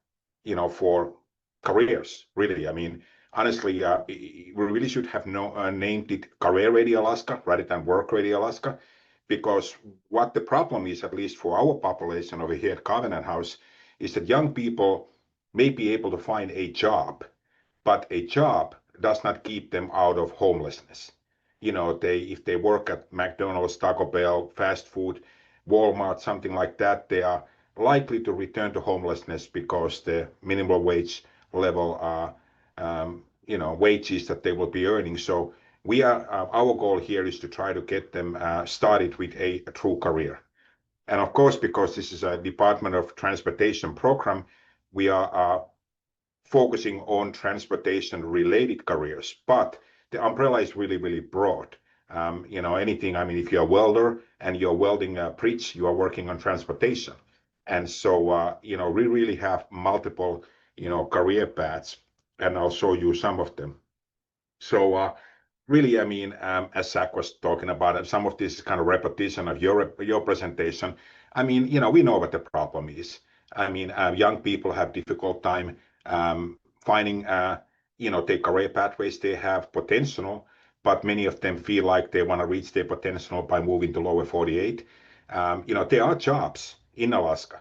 for careers, really. I mean, honestly, we really should have named it Career Ready Alaska rather than Work Ready Alaska, because what the problem is, at least for our population over here at Covenant House, is that young people may be able to find a job, but a job does not keep them out of homelessness. If they work at McDonald's, Taco Bell, fast food, Walmart, something like that, they are likely to return to homelessness because the minimum wage level wages that they will be earning. So our goal here is to try to get them started with a true career. And of course, because this is a Department of Transportation program, we are focusing on transportation related careers, but the umbrella is really, really broad. Anything, I mean, if you're a welder and you're welding a bridge, you are working on transportation. And so, we really have multiple, career paths, and I'll show you some of them. So really, I mean, as Zach was talking about, some of this is kind of repetition of your presentation. I mean, we know what the problem is. I mean, young people have difficult time finding, their career pathways. They have potential, but many of them feel like they want to reach their potential by moving to lower 48. There are jobs in Alaska,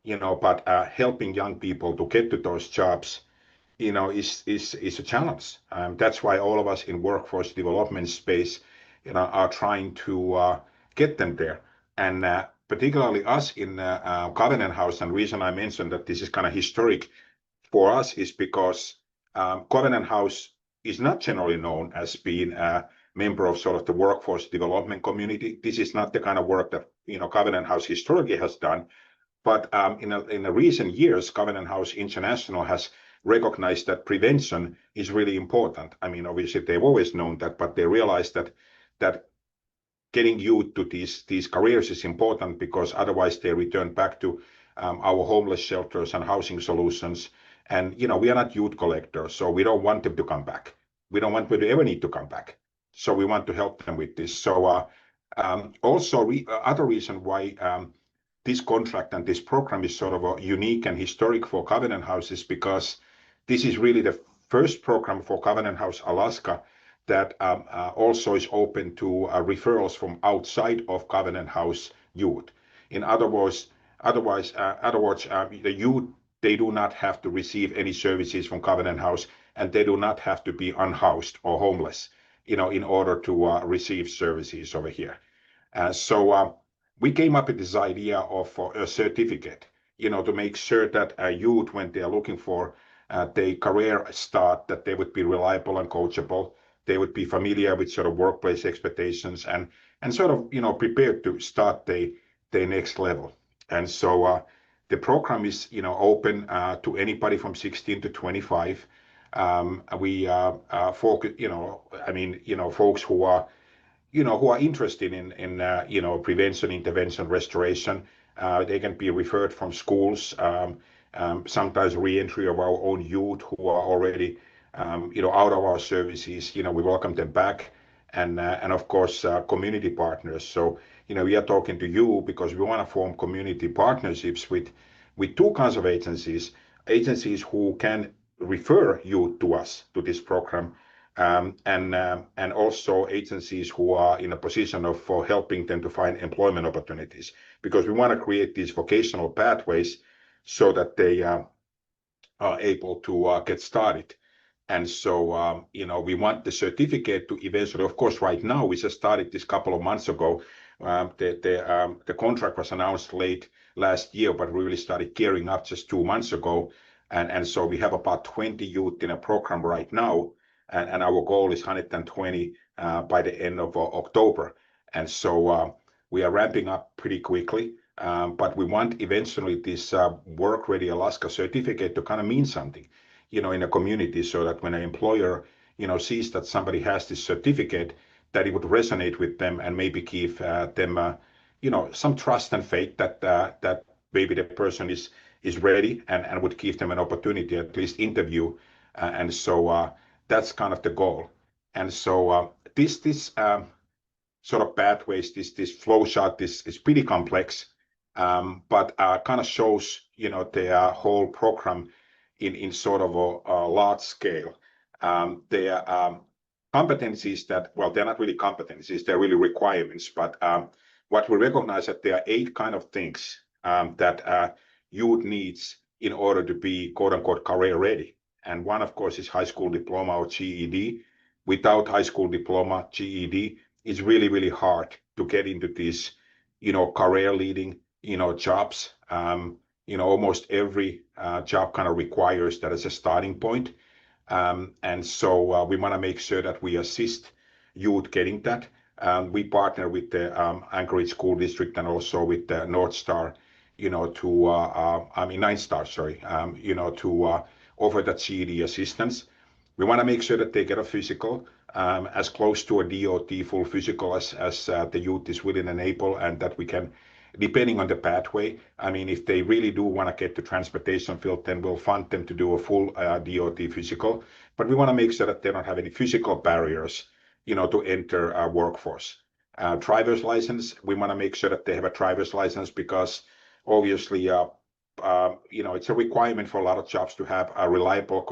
but helping young people to get to those jobs, is a challenge. That's why all of us in workforce development space, are trying to get them there. And particularly us in Covenant House, and the reason I mentioned that this is kind of historic for us is because Covenant House is not generally known as being a member of sort of the workforce development community. This is not the kind of work that Covenant House historically has done. But in the recent years, Covenant House International has recognized that prevention is really important. I mean, obviously they've always known that, but they realized that getting youth to these careers is important, because otherwise they return back to our homeless shelters and housing solutions. And we are not youth collectors, so we don't want them to come back. We don't want them to ever need to come back. So we want to help them with this. So also other reason why this contract and this program is sort of a unique and historic for Covenant House is because this is really the first program for Covenant House Alaska that also is open to referrals from outside of Covenant House youth. In other words, the youth, they do not have to receive any services from Covenant House, and they do not have to be unhoused or homeless, in order to receive services over here. So we came up with this idea of a certificate, to make sure that youth, when they are looking for their career start, that they would be reliable and coachable. They would be familiar with sort of workplace expectations and sort of, prepared to start their next level. And so the program is, open to anybody from 16 to 25. We focus, folks who are interested in prevention, intervention, restoration. They can be referred from schools, sometimes re-entry of our own youth who are already, out of our services. We welcome them back, and of course, community partners. So, we are talking to you because we want to form community partnerships with two kinds of agencies who can refer you to us, to this program, and also agencies who are in a position of for helping them to find employment opportunities, because we want to create these vocational pathways so that they are able to get started. And so, we want the certificate to eventually, of course, right now, we just started this couple of months ago. The contract was announced late last year, but we really started gearing up just 2 months ago. And so we have about 20 youth in a program right now. And our goal is 120 by the end of October. And so we are ramping up pretty quickly. But we want eventually this Work Ready Alaska certificate to kind of mean something, in a community, so that when an employer, sees that somebody has this certificate, that it would resonate with them and maybe give them, some trust and faith that maybe the person is ready, and would give them an opportunity, at least interview. And so that's kind of the goal. And so this sort of pathways, this flow chart is pretty complex, but kind of shows, the whole program in sort of a large scale. There are competencies that, well, they're not really competencies, they're really requirements. But what we recognize that there are 8 kind of things that youth needs in order to be quote unquote career ready. And one, of course, is high school diploma or GED. Without high school diploma, GED, it's really, really hard to get into these, career leading, jobs. Almost every job kind of requires that as a starting point. And so we want to make sure that we assist youth getting that. We partner with the Anchorage School District and also with the North Star, Nine Star, sorry, to offer that GED assistance. We want to make sure that they get a physical, as close to a DOT full physical as the youth is willing and able, and that we can, depending on the pathway. I mean, if they really do want to get to transportation field, then we'll fund them to do a full DOT physical. But we want to make sure that they don't have any physical barriers, to enter our workforce. Driver's license, we want to make sure that they have a driver's license, because obviously, it's a requirement for a lot of jobs to have a reliable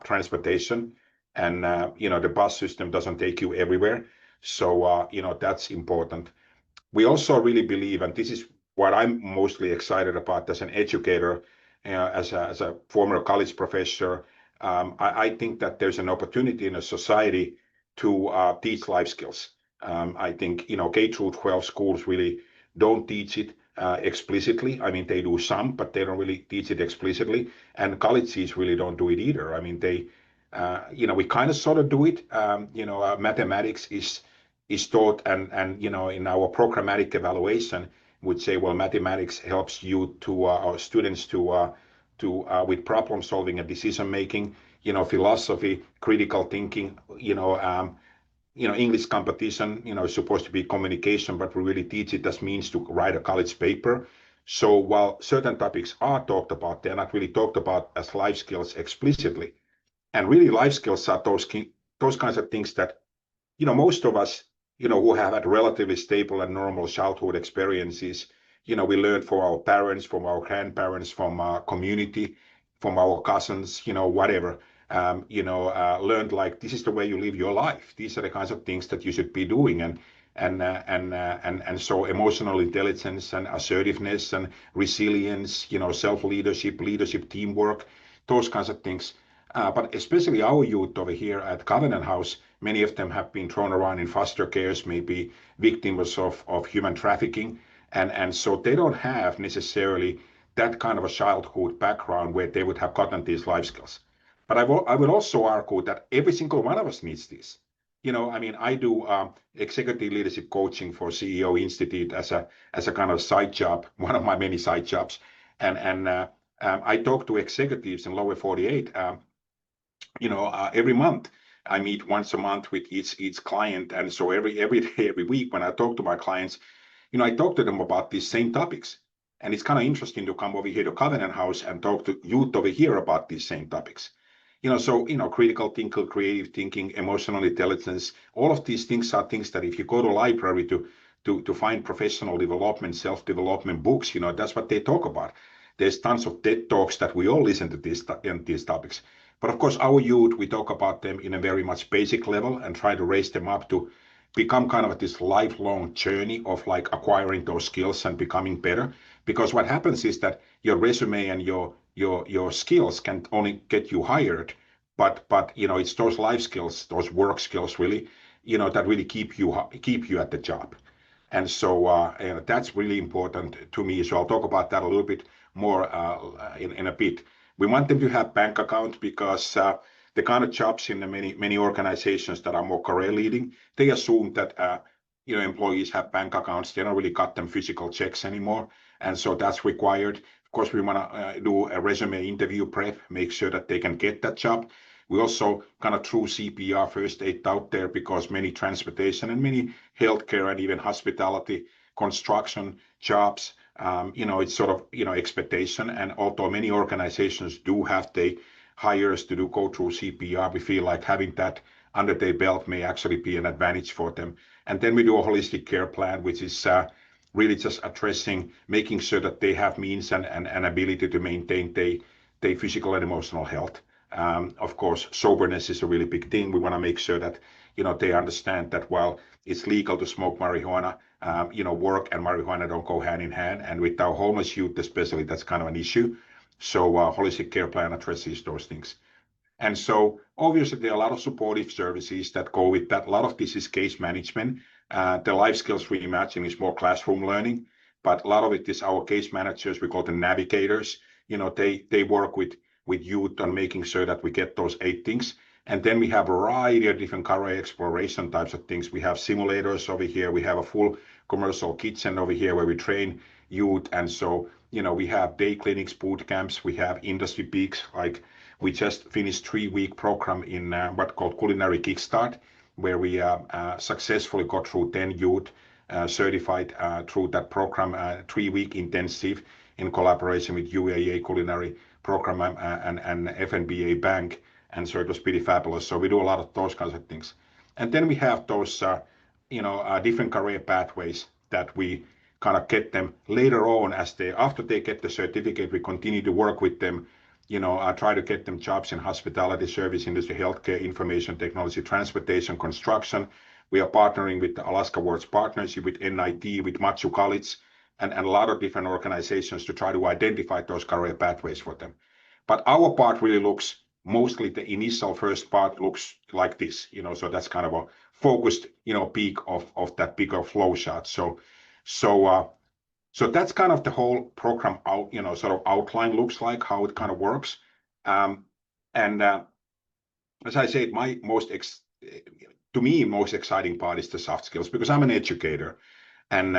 transportation. And, the bus system doesn't take you everywhere. So, that's important. We also really believe, and this is what I'm mostly excited about as an educator, as a former college professor, I think that there's an opportunity in a society to teach life skills. I think, K through 12 schools really don't teach it explicitly. I mean, they do some, but they don't really teach it explicitly. And colleges really don't do it either. I mean, we kind of sort of do it. Mathematics is taught, and in our programmatic evaluation, would say, well, mathematics helps you to our students to with problem solving and decision making. Philosophy, critical thinking. English competition. Is supposed to be communication, but we really teach it as means to write a college paper. So while certain topics are talked about, they're not really talked about as life skills explicitly. And really, life skills are those kinds of things that most of us, who have had relatively stable and normal childhood experiences, we learned from our parents, from our grandparents, from our community, from our cousins, whatever. Learned like this is the way you live your life. These are the kinds of things that you should be doing, and so emotional intelligence and assertiveness and resilience, self-leadership, leadership, teamwork, those kinds of things. But especially our youth over here at Covenant House, many of them have been thrown around in foster cares, maybe victims of human trafficking. And so they don't have necessarily that kind of a childhood background where they would have gotten these life skills. But I would also argue that every single one of us needs this. I mean, I do executive leadership coaching for CEO Institute as a kind of side job, one of my many side jobs. And I talk to executives in lower 48. Every month. I meet once a month with each client, and so every day, every week, when I talk to my clients, I talk to them about these same topics. And it's kind of interesting to come over here to Covenant House and talk to youth over here about these same topics. Critical thinking, creative thinking, emotional intelligence, all of these things are things that if you go to library to find professional development, self-development books, that's what they talk about. There's tons of TED Talks that we all listen to these topics. But of course, our youth, we talk about them in a very much basic level and try to raise them up to become kind of this lifelong journey of like acquiring those skills and becoming better. Because what happens is that your resume and your skills can only get you hired, but it's those life skills, those work skills really, that really keep you at the job. And so that's really important to me. So I'll talk about that a little bit more in a bit. We want them to have bank accounts because the kind of jobs in the many organizations that are more career leading, they assume that employees have bank accounts. They don't really cut them physical checks anymore, and so that's required. Of course, we want to do a resume interview prep, make sure that they can get that job. We also kind of threw CPR first aid out there because many transportation and many healthcare and even hospitality, construction jobs, it's sort of, expectation. And although many organizations do have the hires to go through CPR, we feel like having that under their belt may actually be an advantage for them. And then we do a holistic care plan, which is really just addressing, making sure that they have means and ability to maintain their physical and emotional health. Of course, soberness is a really big thing. We want to make sure that, they understand that while it's legal to smoke marijuana, work and marijuana don't go hand in hand. And with our homeless youth, especially, that's kind of an issue. So holistic care plan addresses those things. And so obviously there are a lot of supportive services that go with that. A lot of this is case management. The life skills reimagining is more classroom learning, but a lot of it is our case managers. We call them navigators. They work with youth on making sure that we get those 8 things. And then we have a variety of different career exploration types of things. We have simulators over here. We have a full commercial kitchen over here where we train youth. And so, we have day clinics, boot camps. We have industry peaks. Like we just finished 3-week program in what called Culinary Kickstart, where we successfully got through 10 youth certified through that program, 3-week intensive in collaboration with UAA Culinary Program and FNBA Bank. And so it was pretty fabulous. So we do a lot of those kinds of things. And then we have those, different career pathways that we kind of get them later on after they get the certificate, we continue to work with them, try to get them jobs in hospitality, service industry, healthcare, information technology, transportation, construction. We are partnering with the Alaska Works Partnership, with NIT, with Matsu College, and a lot of different organizations to try to identify those career pathways for them. But our part really looks, mostly the initial first part looks like this, so that's kind of a focused, peak of that bigger flow chart. So that's kind of the whole program out, sort of outline looks like, how it kind of works. And as I said, to me, most exciting part is the soft skills, because I'm an educator, and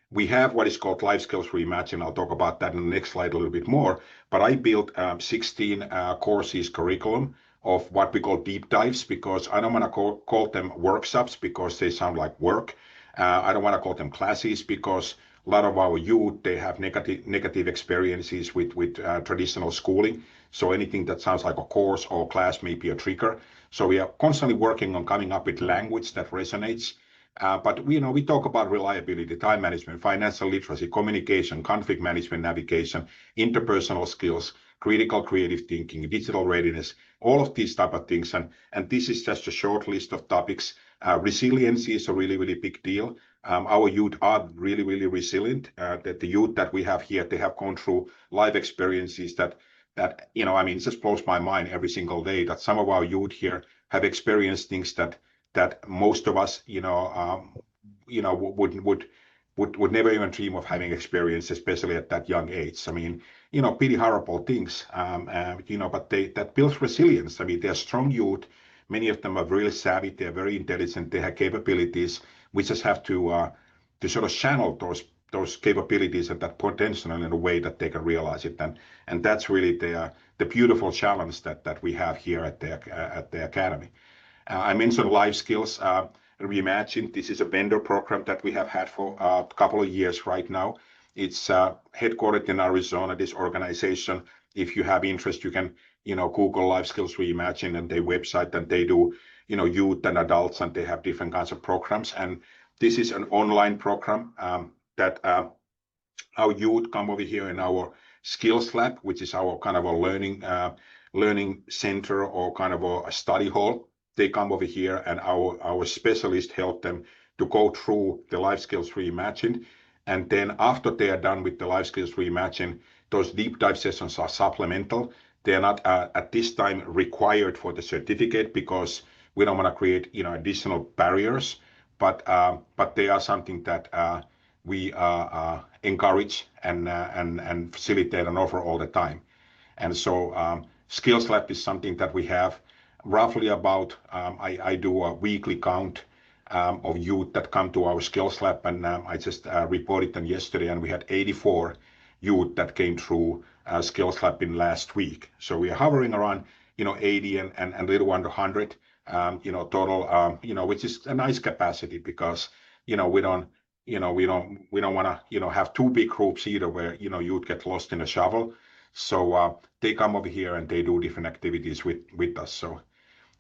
we have what is called Life Skills Reimagined. I'll talk about that in the next slide a little bit more. But I built 16 courses curriculum of what we call deep dives, because I don't want to call them workshops because they sound like work. I don't want to call them classes because a lot of our youth, they have negative experiences with traditional schooling. So anything that sounds like a course or class may be a trigger. So we are constantly working on coming up with language that resonates. But we talk about reliability, time management, financial literacy, communication, conflict management, navigation, interpersonal skills, critical creative thinking, digital readiness, all of these type of things. And this is just a short list of topics. Resiliency is a really, really big deal. Our youth are really, really resilient. That the youth that we have here, they have gone through life experiences that it just blows my mind every single day that some of our youth here have experienced things that most of us, would never even dream of having experienced, especially at that young age. Pretty horrible things, but that builds resilience. They're strong youth. Many of them are really savvy. They're very intelligent. They have capabilities. We just have to sort of channel those capabilities and that potential in a way that they can realize it. And that's really the beautiful challenge that we have here at the Academy. I mentioned Life Skills Reimagined. This is a vendor program that we have had for a couple of years right now. It's headquartered in Arizona, this organization. If you have interest, you can Google Life Skills Reimagined and their website, and they do youth and adults, and they have different kinds of programs. And this is an online program that our youth come over here in our skills lab, which is our kind of a learning center or kind of a study hall. They come over here, and our specialists help them to go through the Life Skills Reimagined. And then after they are done with the Life Skills Reimagined, those deep dive sessions are supplemental. They are not at this time required for the certificate, because we don't want to create additional barriers. But they are something that we encourage and facilitate and offer all the time. And so Skills Lab is something that we have roughly about, I do a weekly count of youth that come to our Skills Lab, and I just reported them yesterday, and we had 84 youth that came through Skills Lab in last week. So we are hovering around 80 and a little under 100 total, which is a nice capacity, because we don't want to have too big groups either, where youth get lost in a shovel. So they come over here and they do different activities with us. So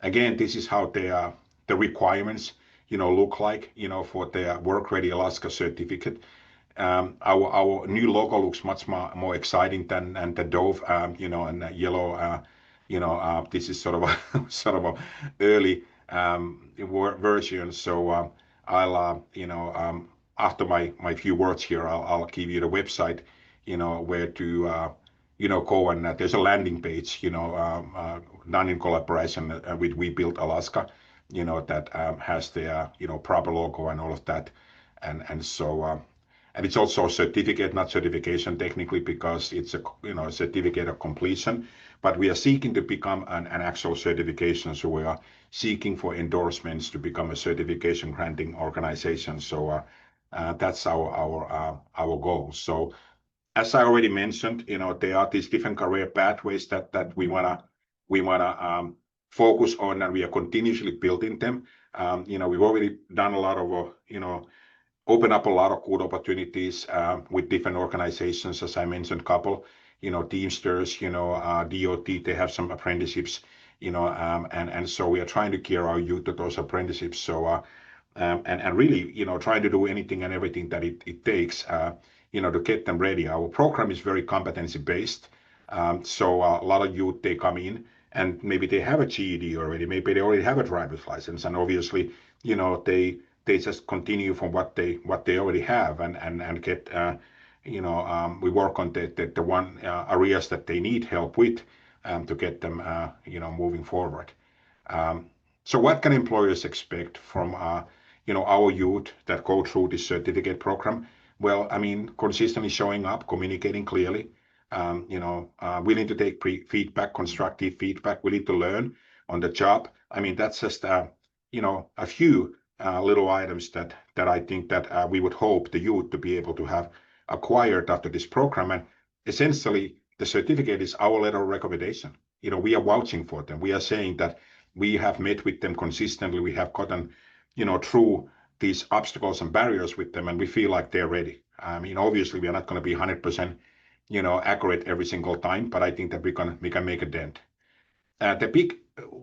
again, this is how the requirements look like for the Work Ready Alaska certificate. Our new logo looks much more exciting than the Dove, and the yellow. This is sort of a early version. So I'll after my few words here, I'll give you the website, where to go, and there's a landing page, done in collaboration with We Built Alaska, that has the proper logo and all of that, and so. And it's also a certificate, not certification technically, because it's a certificate of completion. But we are seeking to become an actual certification. So we are seeking for endorsements to become a certification granting organization. So that's our goal. So as I already mentioned, there are these different career pathways that we wanna focus on, and we are continuously building them. We've already done a lot of open up a lot of good opportunities with different organizations. As I mentioned, couple, Teamsters, DOT, they have some apprenticeships, and so we are trying to gear our youth to those apprenticeships. So, and really, trying to do anything and everything that it takes, to get them ready. Our program is very competency based. So a lot of youth, they come in and maybe they have a GED already, maybe they already have a driver's license, and obviously, they just continue from what they already have and get we work on the one areas that they need help with to get them moving forward. So what can employers expect from our youth that go through this certificate program? Well, I mean, consistently showing up, communicating clearly, willing to take feedback, constructive feedback, willing to learn on the job. I mean, that's just a few little items that I think that we would hope the youth to be able to have acquired after this program. And essentially, the certificate is our letter of recommendation. We are vouching for them. We are saying that we have met with them consistently. We have gotten, through these obstacles and barriers with them, and we feel like they're ready. I mean, obviously, we are not going to be 100%, accurate every single time, but I think that we can make a dent. The big,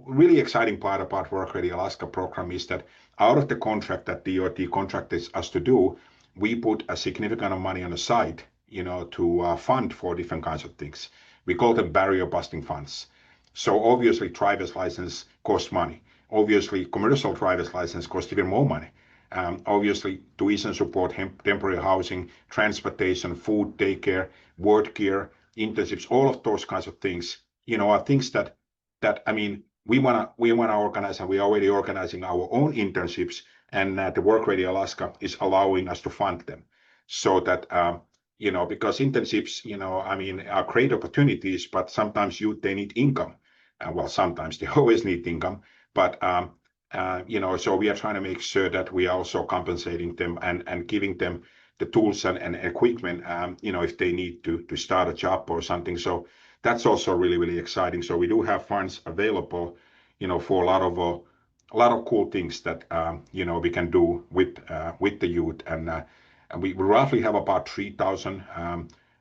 really exciting part about Work Ready Alaska program is that out of the contract that DOT contracted us to do, we put a significant amount of money on the side, to fund for different kinds of things. We call them barrier busting funds. So obviously, driver's license costs money. Obviously, commercial driver's license costs even more money. Obviously, tuition support, temporary housing, transportation, food, daycare, work gear, internships, all of those kinds of things, are things that I mean, we wanna organize, and we're already organizing our own internships, and the Work Ready Alaska is allowing us to fund them, so that because internships, I mean, are great opportunities, but sometimes they need income. Well, sometimes they always need income, but so we are trying to make sure that we are also compensating them and giving them the tools and equipment, if they need to start a job or something. So that's also really, really exciting. So we do have funds available, for a lot of cool things that we can do with the youth, and we roughly have about 3,000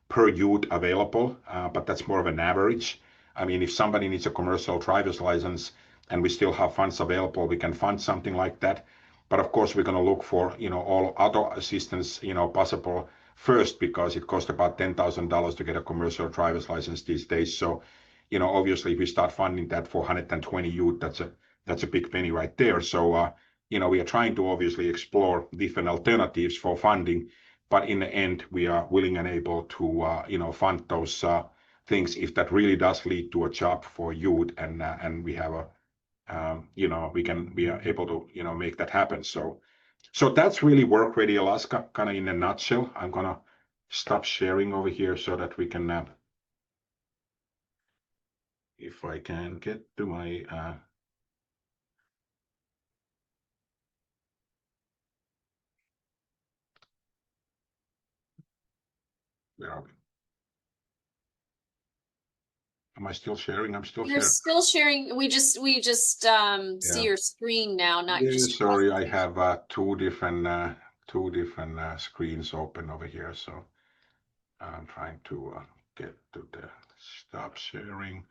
per youth available, but that's more of an average. I mean, if somebody needs a commercial driver's license and we still have funds available, we can fund something like that. But of course, we're going to look for all other assistance possible first, because it costs about $10,000 to get a commercial driver's license these days. So obviously, if we start funding that for 120 youth, that's a big penny right there. So we are trying to obviously explore different alternatives for funding, but in the end, we are willing and able to fund those things if that really does lead to a job for youth, and we have we are able to make that happen. So that's really Work Ready Alaska, kind of in a nutshell. I'm gonna stop sharing over here so that we can if I can get to my where are we? Am I still sharing? I'm still You're sharing. still sharing. We just see your screen now, not Yeah, just. sorry, I have two different screens open over here, so I'm trying to get to the stop sharing.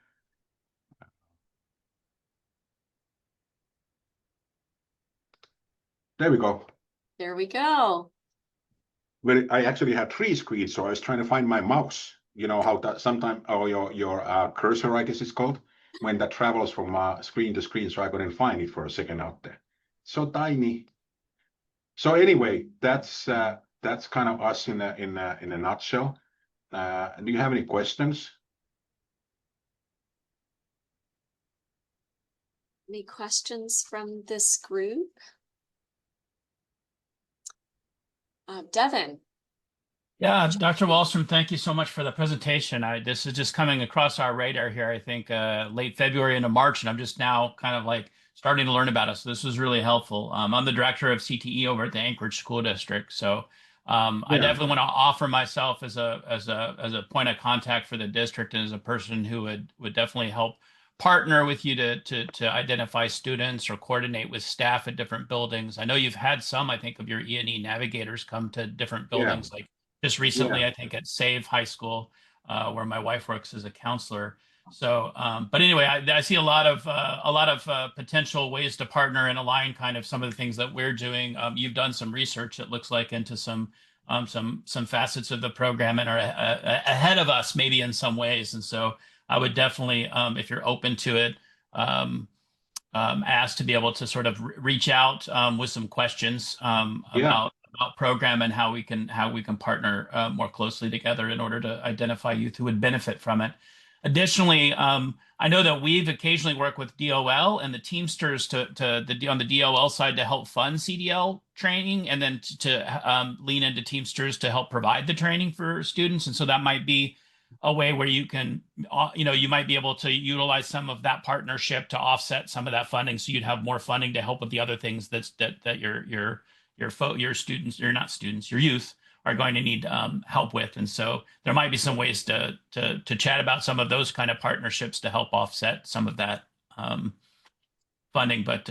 There we go. There we go. Well, I actually had three screens, so I was trying to find my mouse. You know how that sometimes, or your cursor, I guess it's called, when that travels from screen to screen. So I couldn't find it for a second out there. So tiny. So anyway, that's kind of us in a nutshell. Do you have any questions? Any questions from this group? Devin. Yeah, Dr. Wahlstrom, thank you so much for the presentation. This is just coming across our radar here, I think, late February into March, and I'm just now kind of like starting to learn about it. So this was really helpful. I'm the director of CTE over at the Anchorage School District. So I definitely want to offer myself as a point of contact for the district, and as a person who would definitely help partner with you to identify students or coordinate with staff at different buildings. I know you've had some, I think, of your E&E navigators come to different buildings, like just recently, I think at Save High School, where my wife works as a counselor. So, but anyway, I see a lot of potential ways to partner and align kind of some of the things that we're doing. You've done some research, it looks like, into some facets of the program, and are ahead of us maybe in some ways. And so I would definitely, if you're open to it, asked to be able to sort of reach out with some questions Yeah. about program and how we can partner more closely together in order to identify youth who would benefit from it. Additionally, I know that we've occasionally worked with DOL and the Teamsters on the DOL side to help fund CDL training, and then to lean into Teamsters to help provide the training for students. And so that might be a way where you can, you might be able to utilize some of that partnership to offset some of that funding, so you'd have more funding to help with the other things that your students, you're not students, your youth are going to need help with. And so there might be some ways to chat about some of those kind of partnerships to help offset some of that funding. But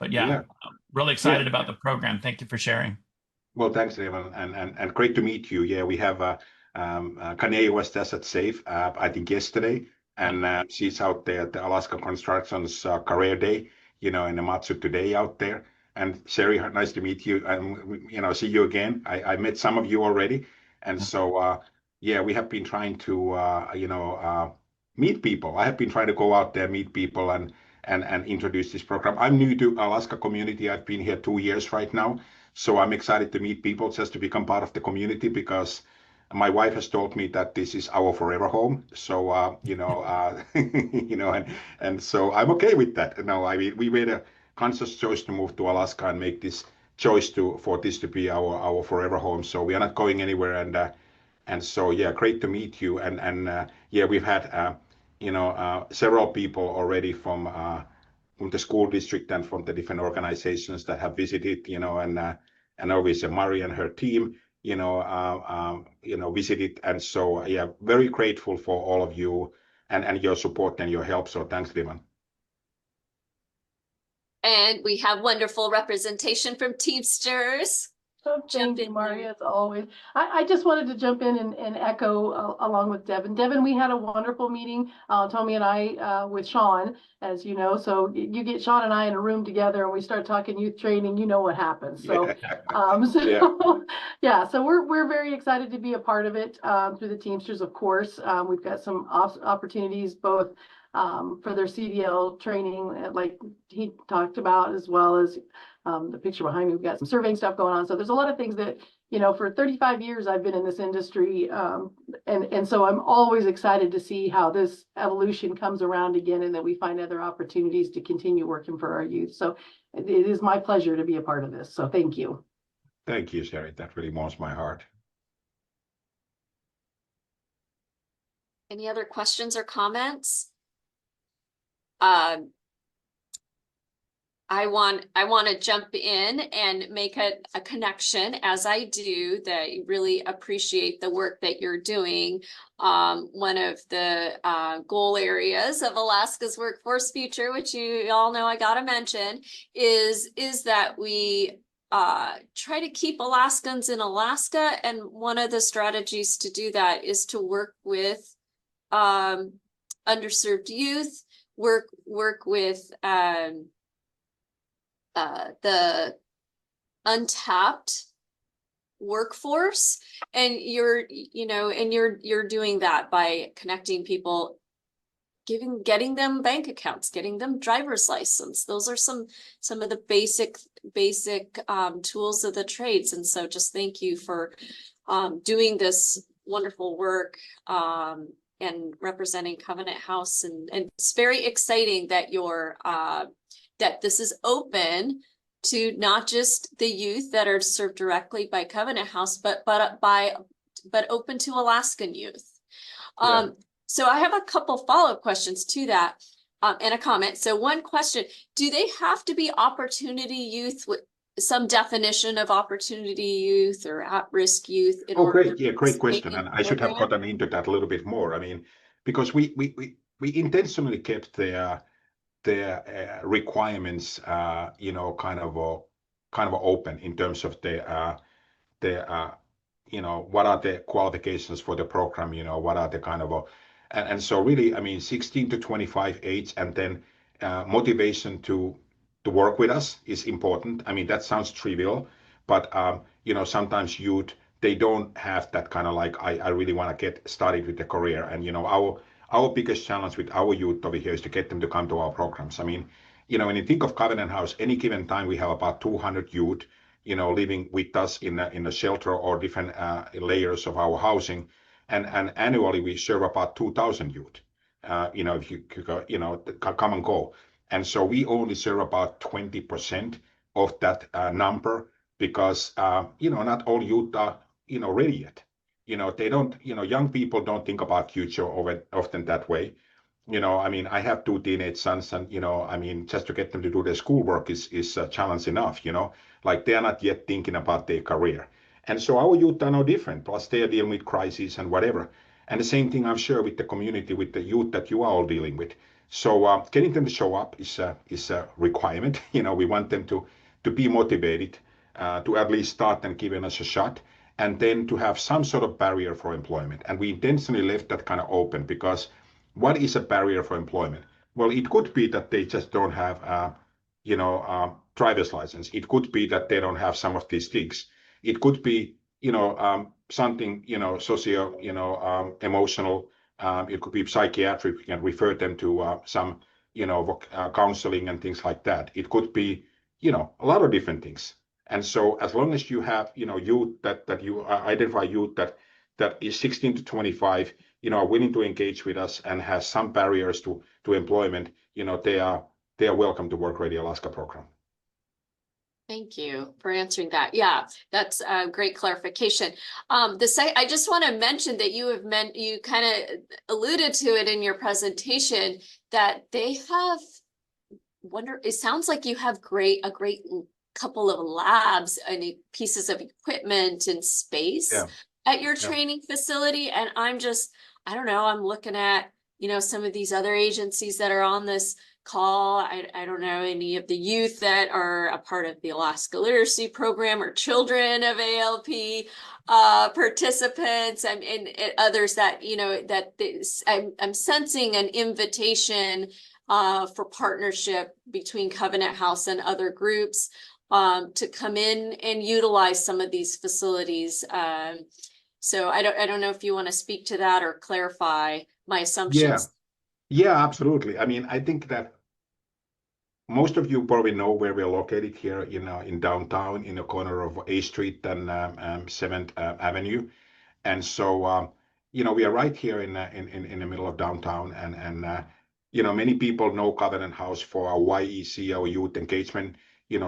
yeah, really excited about the program. Thank you for sharing. Well, thanks, Evan, and great to meet you. Yeah, we have Kanye was just at SAFE, I think yesterday, and she's out there at the Alaska Construction's career day, in the Matsu today out there. And Sherry, nice to meet you, and see you again. I met some of you already, and so yeah, we have been trying to meet people. I have been trying to go out there, meet people, and introduce this program. I'm new to Alaska community. I've been here 2 years right now. So I'm excited to meet people, just to become part of the community, because my wife has told me that this is our forever home. So and so I'm okay with that. No, I mean, we made a conscious choice to move to Alaska and make this choice for this to be our forever home. So we are not going anywhere. And so yeah, great to meet you. And yeah, we've had several people already from the school district and from the different organizations that have visited, and obviously Mari and her team, visited. And so, yeah, very grateful for all of you and your support and your help. So thanks, Divan. And we have wonderful representation from Teamsters. So thank you, Mari, as always. I just wanted to jump in and echo along with Devin. Devin, we had a wonderful meeting, Tomi and I, with Sean, as you know. So you get Sean and I in a room together and we start talking youth training, you know what happens. So, yeah, so we're very excited to be a part of it through the Teamsters, of course. We've got some opportunities both for their CDL training, like he talked about, as well as the picture behind me, we've got some surveying stuff going on. So there's a lot of things that, for 35 years I've been in this industry. And so I'm always excited to see how this evolution comes around again, and that we find other opportunities to continue working for our youth. So it is my pleasure to be a part of this. So thank you. Thank you, Sherry. That really warms my heart. Any other questions or comments? I want to jump in and make a connection, as I do, that I really appreciate the work that you're doing. One of the goal areas of Alaska's Workforce Future, which you all know I gotta mention, is that we try to keep Alaskans in Alaska. And one of the strategies to do that is to work with underserved youth, work with the untapped workforce, and you're doing that by connecting people, getting them bank accounts, getting them driver's license. Those are some of the basic tools of the trades. And so just thank you for doing this wonderful work and representing Covenant House, and it's very exciting that that this is open to not just the youth that are served directly by Covenant House, but open to Alaskan youth. So I have a couple follow-up questions to that, and a comment. So one question: do they have to be opportunity youth with some definition of opportunity youth or at-risk youth? Great question. And I should have gotten into that a little bit more. I mean, because we intentionally kept their requirements, kind of open in terms of what are the qualifications for the program, what are the kind of and so really, I mean, 16 to 25 age, and then motivation to work with us is important. I mean, that sounds trivial, but sometimes youth, they don't have that kind of like, I really want to get started with the career. And our biggest challenge with our youth over here is to get them to come to our programs. I mean, when you think of Covenant House, any given time we have about 200 youth, living with us in a shelter or different layers of our housing, and annually we serve about 2,000 youth. If you go, come and go, and so we only serve about 20% of that number because not all youth are ready yet. They don't. Young people don't think about future often that way. I have two teenage sons, and just to get them to do their schoolwork is a challenge enough. Like they are not yet thinking about their career, and so our youth are no different. Plus, they are dealing with crises and whatever. And the same thing I'm sure with the community, with the youth that you are all dealing with. So getting them to show up is a requirement. We want them to be motivated, to at least start and giving us a shot, and then to have some sort of barrier for employment. And we intentionally left that kind of open because what is a barrier for employment? Well, it could be that they just don't have, driver's license. It could be that they don't have some of these things. It could be, something, socio, emotional. It could be psychiatric. We can refer them to some, counseling and things like that. It could be, a lot of different things. And so as long as you have, youth that you identify youth that is 16 to 25, are willing to engage with us and has some barriers to employment, they are welcome to Work Ready Alaska program. Thank you for answering that. Yeah, that's a great clarification. I just want to mention that you kind of alluded to it in your presentation that they have it sounds like you have a great couple of labs and pieces of equipment and space at your training facility. And I don't know, I'm looking at, some of these other agencies that are on this call. I don't know any of the youth that are a part of the Alaska Literacy Program or children of ALP participants and others that, I'm sensing an invitation for partnership between Covenant House and other groups to come in and utilize some of these facilities. So I don't know if you want to speak to that or clarify my assumptions. Yeah, absolutely. I think that most of you probably know where we're located here, in downtown, in the corner of A Street and 7th Avenue. And so, we are right here in the middle of downtown, and many people know Covenant House for our YEC, our Youth Engagement,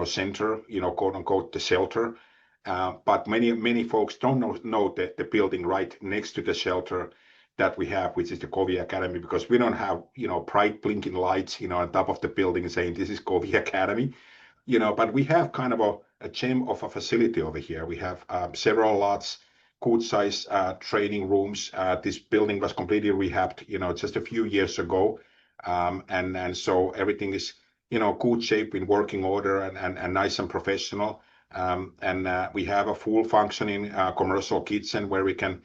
center, quote unquote, the shelter. But many folks don't know the building right next to the shelter that we have, which is the Covey Academy, because we don't have, bright blinking lights, on top of the building saying this is Covey Academy, but we have kind of a gem of a facility over here. We have several lots, good size training rooms. This building was completely rehabbed, just a few years ago. And so everything is, good shape, in working order, and nice and professional. And we have a full functioning commercial kitchen where we can,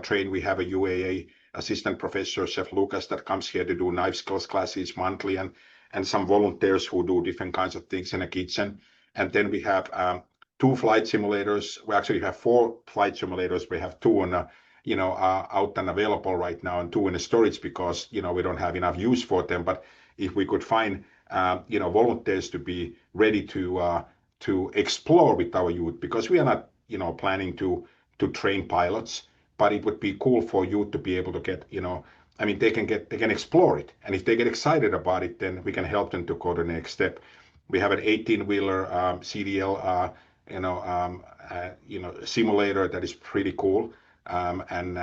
train. We have a UAA assistant professor, Chef Lucas, that comes here to do knife skills classes monthly, and some volunteers who do different kinds of things in the kitchen. And then we have 2 flight simulators. We actually have 4 flight simulators. We have 2 on out and available right now, and 2 in the storage because we don't have enough use for them. But if we could find volunteers to be ready to explore with our youth, because we are not planning to train pilots, but it would be cool for youth to be able to get they can explore it, and if they get excited about it, then we can help them to go to the next step. We have an 18-wheeler CDL simulator that is pretty cool, and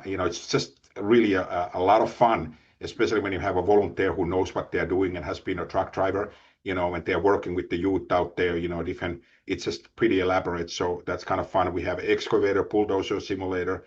it's just really a lot of fun, especially when you have a volunteer who knows what they're doing and has been a truck driver, when they're working with the youth out there, different. It's just pretty elaborate, so that's kind of fun. We have excavator, bulldozer simulator.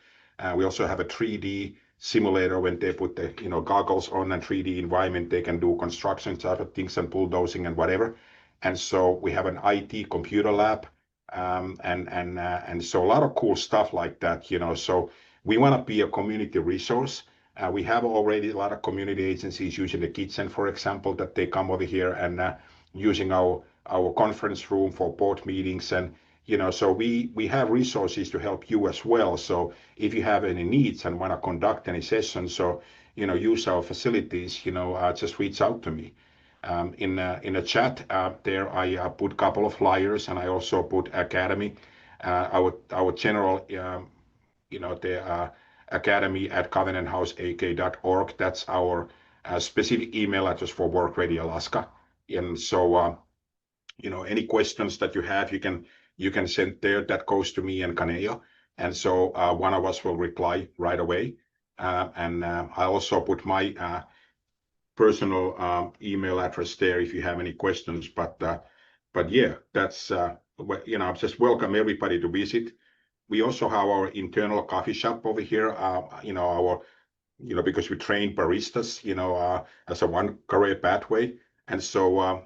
We also have a 3D simulator. When they put the goggles on and 3D environment, they can do construction type of things and bulldozing and whatever. And so we have an IT computer lab, and so a lot of cool stuff like that. So we want to be a community resource. We have already a lot of community agencies using the kitchen, for example, that they come over here and using our conference room for board meetings. And so we have resources to help you as well. So if you have any needs and want to conduct any sessions, so use our facilities, just reach out to me. In a chat there, I put a couple of flyers, and I also put Academy, our general, the Academy at covenanthouseak.org. That's our specific email address for Work Ready Alaska. And so, any questions that you have, you can send there. That goes to me and Kaneo, and so one of us will reply right away. And I also put my personal email address there if you have any questions. But yeah, that's just welcome everybody to visit. We also have our internal coffee shop over here. Because we train baristas, as a one career pathway, and so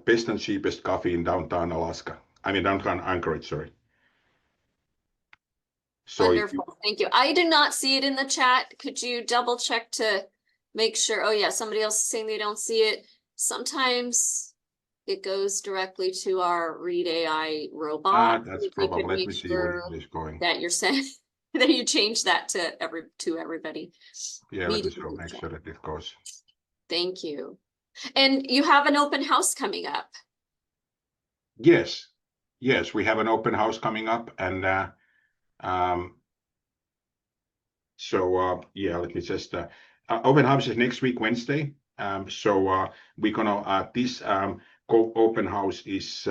best and cheapest coffee in downtown Alaska. I mean downtown Anchorage, sorry. So Wonderful, thank you. I did not see it in the chat. Could you double check to make sure? Oh yeah, somebody else is saying they don't see it. Sometimes it goes directly to our Read AI robot. That's If you probably, could let make me see sure where it is going. that you're saying that you change that to everybody. Yeah, let me make sure that it goes. Thank you. And you have an open house coming up. Yes, we have an open house coming up, and yeah, let me just open house is next week Wednesday. So we're gonna this open house is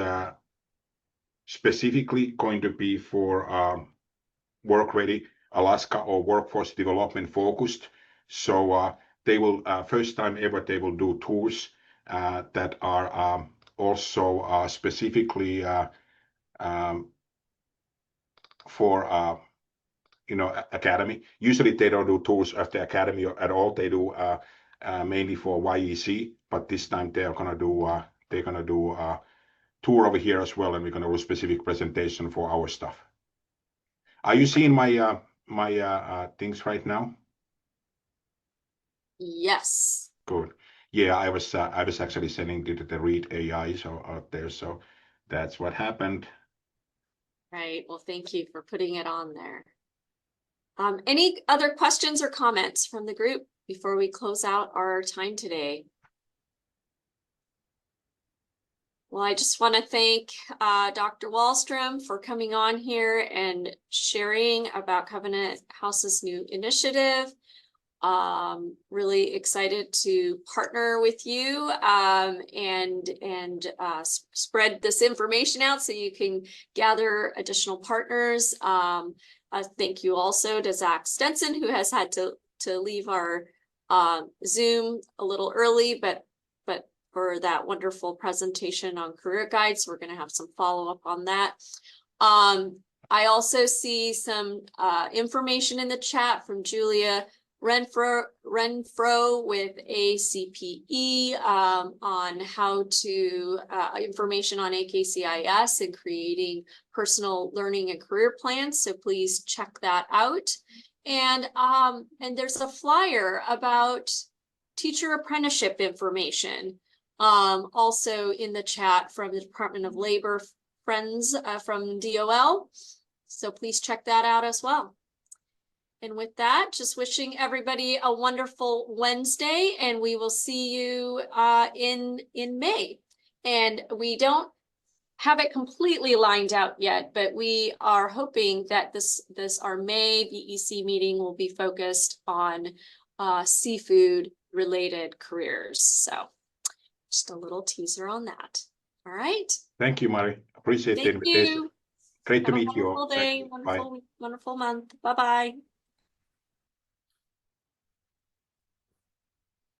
specifically going to be for Work Ready Alaska or workforce development focused. So they will first time ever they will do tours that are also specifically for Academy. Usually they don't do tours of the Academy at all. They do mainly for YEC, but this time they're gonna do tour over here as well, and we're gonna do a specific presentation for our stuff. Are you seeing my things right now? Yes. Good. Yeah, I was actually sending the Read AI out there, so that's what happened. Right. Well, thank you for putting it on there. Any other questions or comments from the group before we close out our time today? Well, I just want to thank Dr. Wahlstrom for coming on here and sharing about Covenant House's new initiative. Really excited to partner with you and spread this information out so you can gather additional partners. Thank you also to Zach Stenson, who has had to leave our Zoom a little early, but for that wonderful presentation on career guides. We're going to have some follow-up on that. I also see some information in the chat from Julia Renfro with ACPE on how to information on AKCIS and creating personal learning and career plans. So please check that out. And there's a flyer about teacher apprenticeship information also in the chat from the Department of Labor friends from DOL. So please check that out as well. And with that, just wishing everybody a wonderful Wednesday, and we will see you in May. And we don't have it completely lined out yet, but we are hoping that this our May BEC meeting will be focused on seafood related careers. So just a little teaser on that. All right. Thank you, Mari. Appreciate the invitation. You. Great to Have meet you all. Wonderful day, wonderful month. Bye-bye.